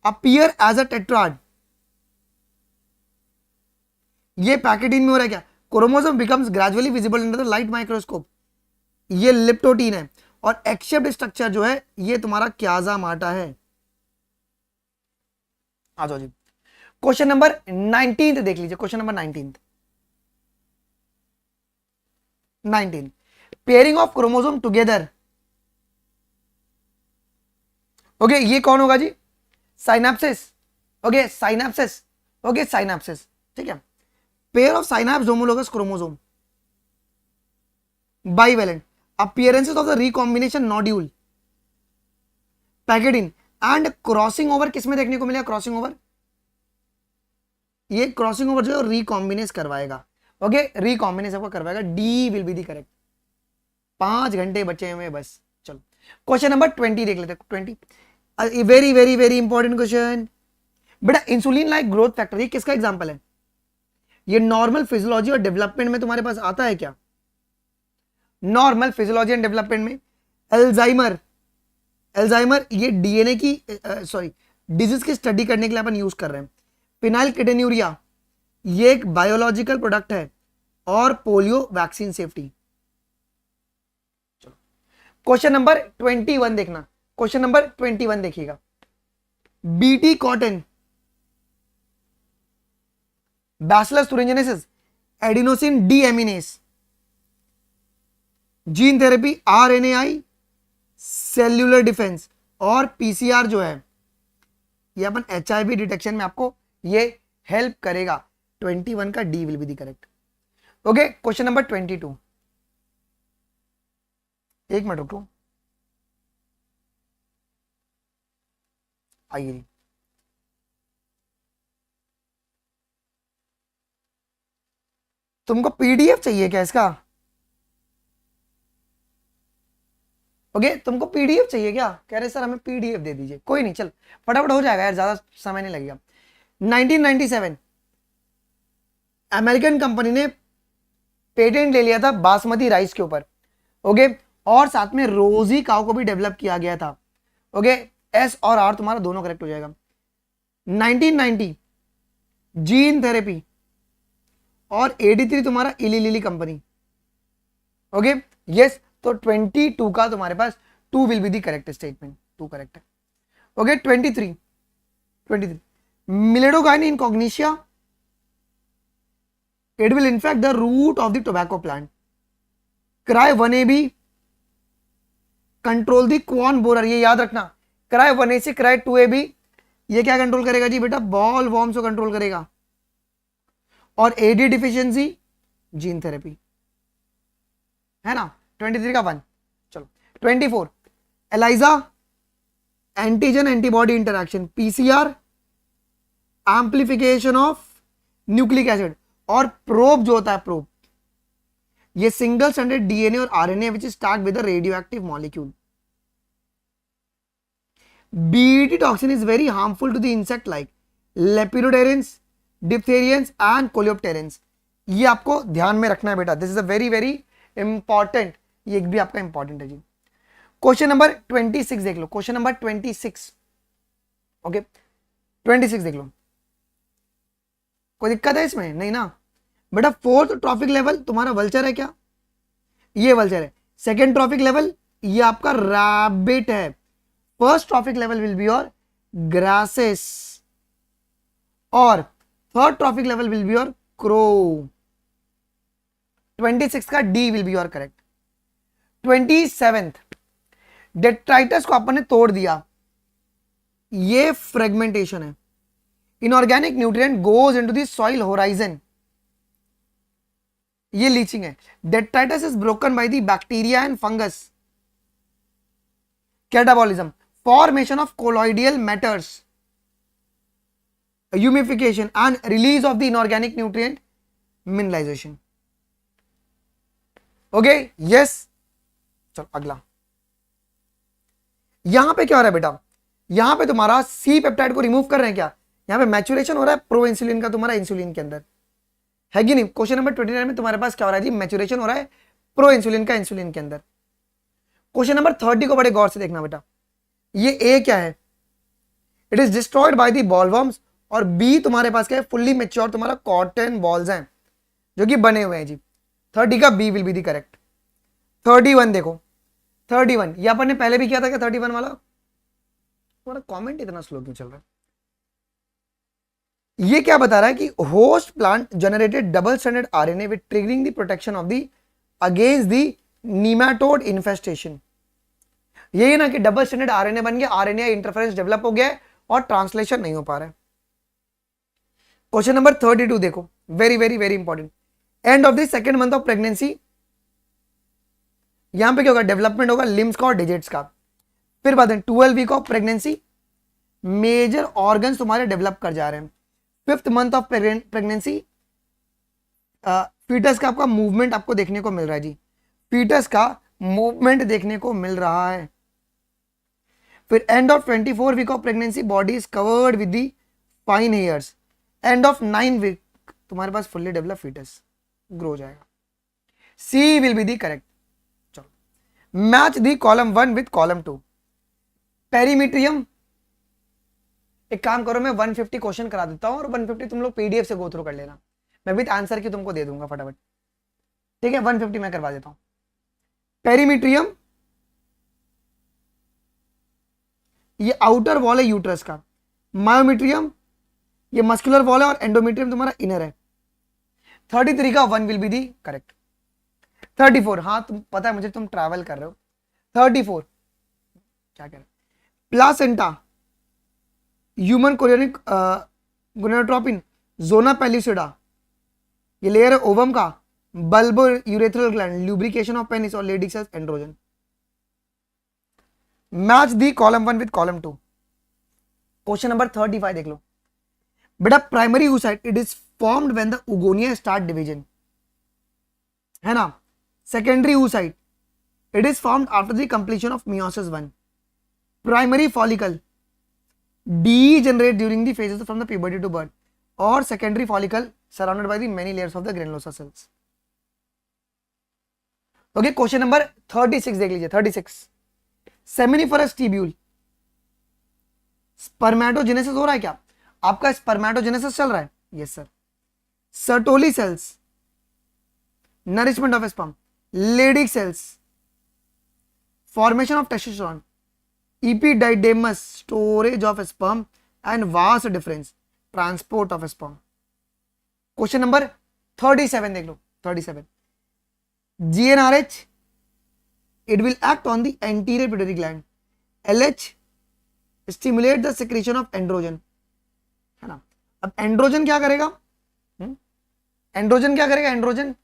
[SPEAKER 1] अपीयर एज अ टेट्राड, ये पैकेटीन में हो रहा है क्या? Chromosome becomes gradually visible under the light microscope, ये लिप्टोटीन है। और एक्सेप्ट स्ट्रक्चर जो है ये तुम्हारा क्याजामाटा है। आ जाओ जी, क्वेश्चन नंबर 19 देख लीजिए, question number 19 pairing of chromosome together. Okay, ये कौन होगा जी? Synapsis. Okay synapsis, okay synapsis, ठीक है। Pair of synapse homologous chromosome, bivalent, appearances of the recombination nodule, pachytene and crossing over किसमें देखने को मिलेगा? क्रॉसिंग ओवर, ये क्रॉसिंग ओवर जो है रिकॉम्बिनेस करवाएगा। ओके, रिकॉम्बिनेस आपका करवाएगा, D will be the correct. 5 घंटे बचे हुए बस। चलो क्वेश्चन नंबर 20 देख लेते हैं। 20 very very very important question बेटा। इंसुलिन लाइक ग्रोथ फैक्टर, ये किसका एग्जांपल है? ये नॉर्मल फिजियोलॉजी और डेवलपमेंट में तुम्हारे पास आता है क्या? नॉर्मल फिजियोलॉजी एंड डेवलपमेंट में एल्जाइमर, एल्जाइमर ये डीएनए की सॉरी डिजीज की स्टडी करने के लिए अपन यूज कर रहे हैं। फिनाइल कीटोन्यूरिया ये एक बायोलॉजिकल प्रोडक्ट है। और पोलियो वैक्सीन सेफ्टी। चलो क्वेश्चन नंबर 21 देखना, क्वेश्चन नंबर 21 देखिएगा। BT cotton, Bacillus thuringiensis, adenosine deaminase, gene therapy, RNAi, cellular defence और पीसीआर जो है ये अपन एचआईवी डिटेक्शन में आपको ये हेल्प करेगा। 21 का D will be the correct. Okay question number 22, एक मिनट रुको, आइए। तुमको पीडीएफ चाहिए क्या इसका? ओके तुमको पीडीएफ चाहिए क्या? कह रहे सर हमें पीडीएफ दे दीजिए। कोई नहीं, चल फटाफट हो जाएगा यार, ज्यादा समय नहीं लगेगा। 1997 अमेरिकन कंपनी ने पेटेंट ले लिया था बासमती राइस के ऊपर। ओके, और साथ में रोजी काउ को भी डेवलप किया गया था। ओके, एस और आर तुम्हारा दोनों करेक्ट हो जाएगा। 1990 जीन थेरेपी और 83 तुम्हारा इली लिली कंपनी। ओके यस, तो 22 का तुम्हारे पास 2 will be the correct statement, 2 correct है। Okay 23 Meloidogyne incognita, it will infect the root of the tobacco plant. Cry 1AB control the corn borer, ये याद रखना। क्राई 1A से क्राई 2AB ये क्या कंट्रोल करेगा जी बेटा? बॉल वॉर्म्स को कंट्रोल करेगा। और एडी डिफिशियंसी जीन थेरेपी है ना। 23 का 1। चलो 24 ELISA antigen antibody interaction, PCR amplification of nucleic acid और प्रोब जो होता है प्रोब, ये सिंगल स्ट्रैंडेड डीएनए और RNA which is tagged with a radioactive molecule. BT toxin is very harmful to the insect like lepidopterans, dipterans and coleopterans. ये आपको ध्यान में रखना है बेटा, this is a very very important, ये एक भी आपका इंपॉर्टेंट है जी। क्वेश्चन नंबर 26 देख लो, क्वेश्चन नंबर 26। ओके 26 देख लो, कोई दिक्कत है इसमें? नहीं ना बेटा। फोर्थ ट्रॉफिक लेवल तुम्हारा वल्चर है क्या? ये वल्चर है। सेकेंड ट्रॉफिक लेवल ये आपका रैबिट है। First trophic level will be your grasses और third trophic level will be your crow. 26 का D will be your correct. 27 detritus को अपन ने तोड़ दिया, ये फ्रेगमेंटेशन है। Inorganic nutrient goes into the soil horizon, ये लीचिंग है। Detritus is broken by the bacteria and fungus, catabolism. formation of colloidal matters, humidification and release of the inorganic nutrient, mineralization. Okay yes, चलो अगला। यहां पे क्या हो रहा है बेटा, यहां पे तुम्हारा सी पेप्टाइड को रिमूव कर रहे हैं क्या, यहां पे मैचुरेशन हो रहा है प्रो इंसुलिन का तुम्हारा इंसुलिन के अंदर, है कि नहीं। क्वेश्चन नंबर 29 में तुम्हारे पास क्या हो रहा है जी, मैचुरेशन हो रहा है प्रो इंसुलिन का इंसुलिन के अंदर। क्वेश्चन नंबर 30 को बड़े गौर से देखना बेटा, ये ए क्या है, it is destroyed by the bollworms, और बी तुम्हारे पास क्या है, फुल्ली मेच्योर तुम्हारा कॉटन बॉल्स हैं जो कि बने हुए हैं जी। 30 का B will be the correct. 31 देखो, 31 ये अपन ने पहले भी किया था क्या, 31 वाला। तुम्हारा कमेंट इतना स्लो क्यों चल रहा है। ये क्या बता रहा है कि host plant generated double stranded RNA with triggering the protection of the against the nematode infestation. यही ना कि डबल स्ट्रैंडेड आरएनए बन गया, आरएनए इंटरफेरेंस डेवलप हो गया है और ट्रांसलेशन नहीं हो पा रहा है। क्वेश्चन नंबर 32 देखो, very very very important. End of the second month of pregnancy, यहां पे क्या होगा, डेवलपमेंट होगा लिम्स का और डिजिट्स का। फिर बाद में 12 week of pregnancy, major organs तुम्हारे डेवलप कर जा रहे हैं। 5th month of pregnancy, foetus का आपका मूवमेंट आपको देखने को मिल रहा है जी, फीटस का मूवमेंट देखने को मिल रहा है। फिर end of 24 week of pregnancy, body is covered with the fine hairs. End of 9 week तुम्हारे पास फुल्ली डेवलप फीटस ग्रो हो जाएगा। C will be the correct. चलो, match the column 1 with column 2। Perimetrium, एक काम करो, मैं 150 क्वेश्चन करा देता हूं और 150 तुम लोग पीडीएफ से गो थ्रू कर लेना, मैं विद आंसर की तुमको दे दूंगा फटाफट, ठीक है। 150 मैं करवा देता हूं। पेरीमीट्रियम ये आउटर वॉल है यूट्रस का, मायोमीट्रियम ये मस्कुलर वॉल है और एंडोमीट्रियम तुम्हारा इनर है। 33 का 1 विल बी दी करेक्ट। 34, हाँ तुम पता है मुझे, तुम ट्रैवल कर रहे हो। 34 क्या कह रहे, placenta, human chorionic gonadotropin, zona pellucida, ये लेयर है ओवम का, bulbourethral gland, lubrication of penis और Leydig cells, androgen. Match the column 1 with column 2। Question number 35 देख लो बेटा, primary oocyte it is formed when the oogonia start division, है ना। Secondary oocyte it is formed after the completion of meiosis 1। Primary follicle degenerate during the phases from the puberty to birth, और secondary follicle surrounded by the many layers of the granulosa cells। Okay, question number 36 देख लीजिए। 36 seminiferous tubule, spermatogenesis हो रहा है क्या, आपका spermatogenesis चल रहा है, yes sir. Sertoli cells, nourishment of sperm, Leydig cells, formation of testosterone, epididymis storage of sperm and vas difference transport of sperm। Question number 37 देख लो। 37 GnRH it will act on the anterior pituitary gland, LH stimulate the secretion of androgen, है ना। अब androgen क्या करेगा, androgen क्या करेगा, androgen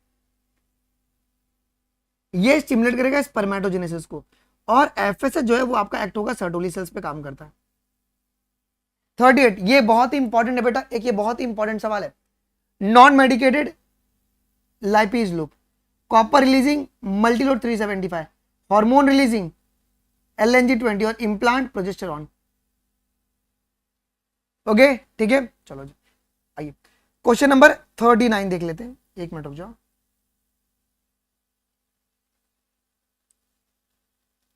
[SPEAKER 1] ये stimulate करेगा स्पर्मेटोजेनेसिस को, और एफएसएच जो है वो आपका एक्ट होगा सर्टोली सेल्स पे काम करता है। 38 ये बहुत ही इंपॉर्टेंट है बेटा, एक ये बहुत ही इंपॉर्टेंट सवाल है। Non medicated Lippes loop, copper releasing Multiload 375, hormone releasing LNG20 और इम्प्लांट प्रोजेस्टेरॉन। ओके ठीक है, चलो जी आइए क्वेश्चन नंबर 39 देख लेते हैं। एक मिनट रुक जाओ,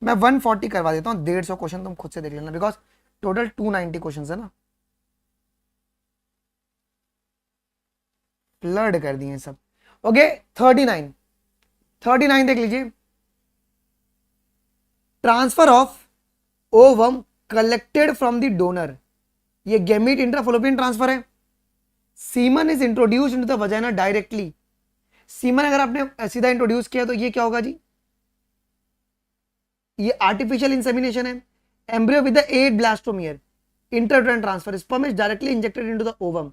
[SPEAKER 1] मैं 140 करवा देता हूं, 150 क्वेश्चन तुम खुद से देख लेना, बिकॉज टोटल 290 क्वेश्चन है ना, फ्लड कर दिए सब। ओके 39 देख लीजिए। Transfer of ovum collected from the donor, ये गैमीट इंट्राफैलोपियन ट्रांसफर है। Semen is introduced into the vagina directly, semen अगर आपने सीधा इंट्रोड्यूस किया तो ये क्या होगा जी, ये आर्टिफिशियल इंसेमिनेशन है। Embryo with the eight blastomere, intrauterine transfer, sperm is directly injected into the ovum,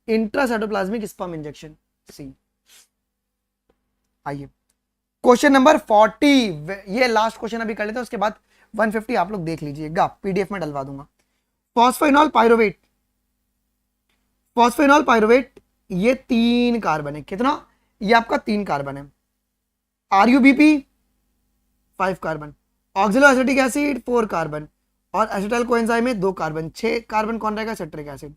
[SPEAKER 1] intracytoplasmic sperm injection. C आइए क्वेश्चन नंबर 40, ये लास्ट क्वेश्चन अभी कर लेते हैं, उसके बाद 150 आप लोग देख लीजिएगा, पीडीएफ में डलवा दूंगा। फॉस्फेनॉल पायरोवेट, फॉस्फेनॉल पायरोवेट ये 3 कार्बन है। कितना? ये आपका 3 कार्बन है। RuBP 5 carbon, oxalo acetic acid 4 carbon, और एसिटाइल कोएंजाइम में 2 कार्बन, 6 कार्बन कौन रहेगा? Citric acid.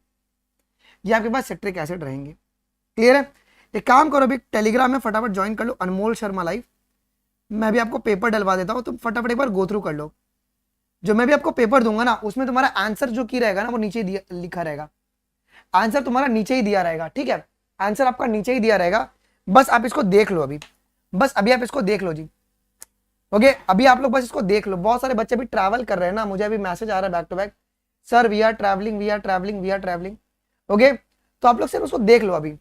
[SPEAKER 1] ये आपके पास सिट्रिक एसिड रहेंगे। क्लियर है? एक काम करो, अभी टेलीग्राम में फटाफट ज्वाइन कर लो, अनमोल शर्मा लाइव। मैं भी आपको पेपर डलवा देता हूँ, तुम फटाफट एक बार गो थ्रू कर लो। जो मैं भी आपको पेपर दूंगा ना, उसमें तुम्हारा आंसर जो की रहेगा ना, वो नीचे लिखा रहेगा। आंसर तुम्हारा नीचे ही दिया रहेगा, ठीक है? आंसर आपका नीचे ही दिया रहेगा, बस आप इसको देख लो अभी, बस अभी आप इसको देख लो जी। ओके, अभी आप लोग बस इसको देख लो। बहुत सारे बच्चे भी ट्रैवल कर रहे हैं ना, मुझे अभी मैसेज आ रहा है back to back, sir we are travelling, we are travelling, we are travelling. Okay, तो आप लोग सिर्फ उसको देख लो अभी,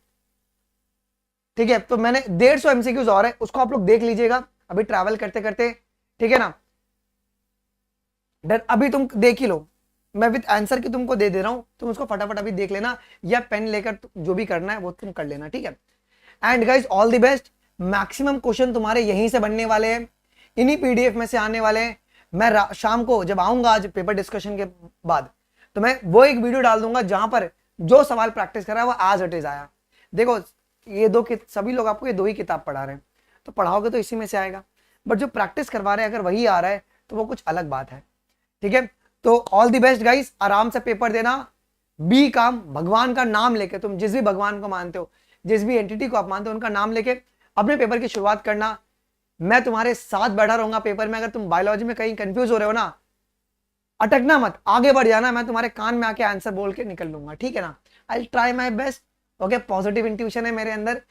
[SPEAKER 1] ठीक है? तो मैंने 150 एमसीक्यूज और है, उसको आप लोग देख लीजिएगा अभी ट्रैवल करते करते, ठीक है ना? अभी तुम देख ही लो, मैं विद आंसर की तुमको दे रहा हूं, तुम उसको फटाफट अभी देख लेना, या पेन लेकर जो भी करना है वो तुम कर लेना, ठीक है? And guys all the best. Maximum question तुम्हारे यहीं से बनने वाले हैं, इन्हीं पीडीएफ में से आने वाले हैं। मैं शाम को जब आऊंगा आज पेपर डिस्कशन के बाद, तो मैं वो एक वीडियो डाल दूंगा जहां पर जो सवाल प्रैक्टिस करा है वो आज इट इज आया। देखो ये सभी लोग आपको ये 2 ही किताब पढ़ा रहे हैं, तो पढ़ाओगे तो इसी में से आएगा, बट जो प्रैक्टिस करवा रहे हैं अगर वही आ रहा है तो वो कुछ अलग बात है, ठीक है? तो ऑल दी बेस्ट गाइस, आराम से पेपर देना, बी काम, भगवान का नाम लेके, तुम जिस भी भगवान को मानते हो, जिस भी एंटिटी को आप मानते हो, उनका नाम लेके अपने पेपर की शुरुआत करना। मैं तुम्हारे साथ बैठा रहूंगा पेपर में। अगर तुम बायोलॉजी में कहीं कंफ्यूज हो रहे हो ना, अटकना मत, आगे बढ़ जाना, मैं तुम्हारे कान में आके आंसर बोल के निकल लूंगा, ठीक है ना? I try my best. Okay, positive intuition है मेरे अंदर,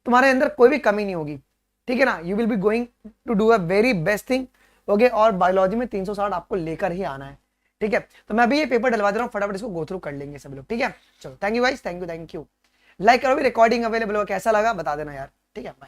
[SPEAKER 1] तुम्हारे अंदर कोई भी कमी नहीं होगी, ठीक है ना? You will be going to do a very best thing. Okay, और बायोलॉजी में 360 आपको लेकर ही आना है, ठीक है? तो मैं अभी ये पेपर डलवा दे रहा हूँ, फटाफट इसको गो थ्रू कर लेंगे सब लोग, ठीक है? चलो, thank you guys, thank you. Like करो भी, रिकॉर्डिंग अवेलेबल हो, कैसा लगा बता देना यार, ठीक है? बाय।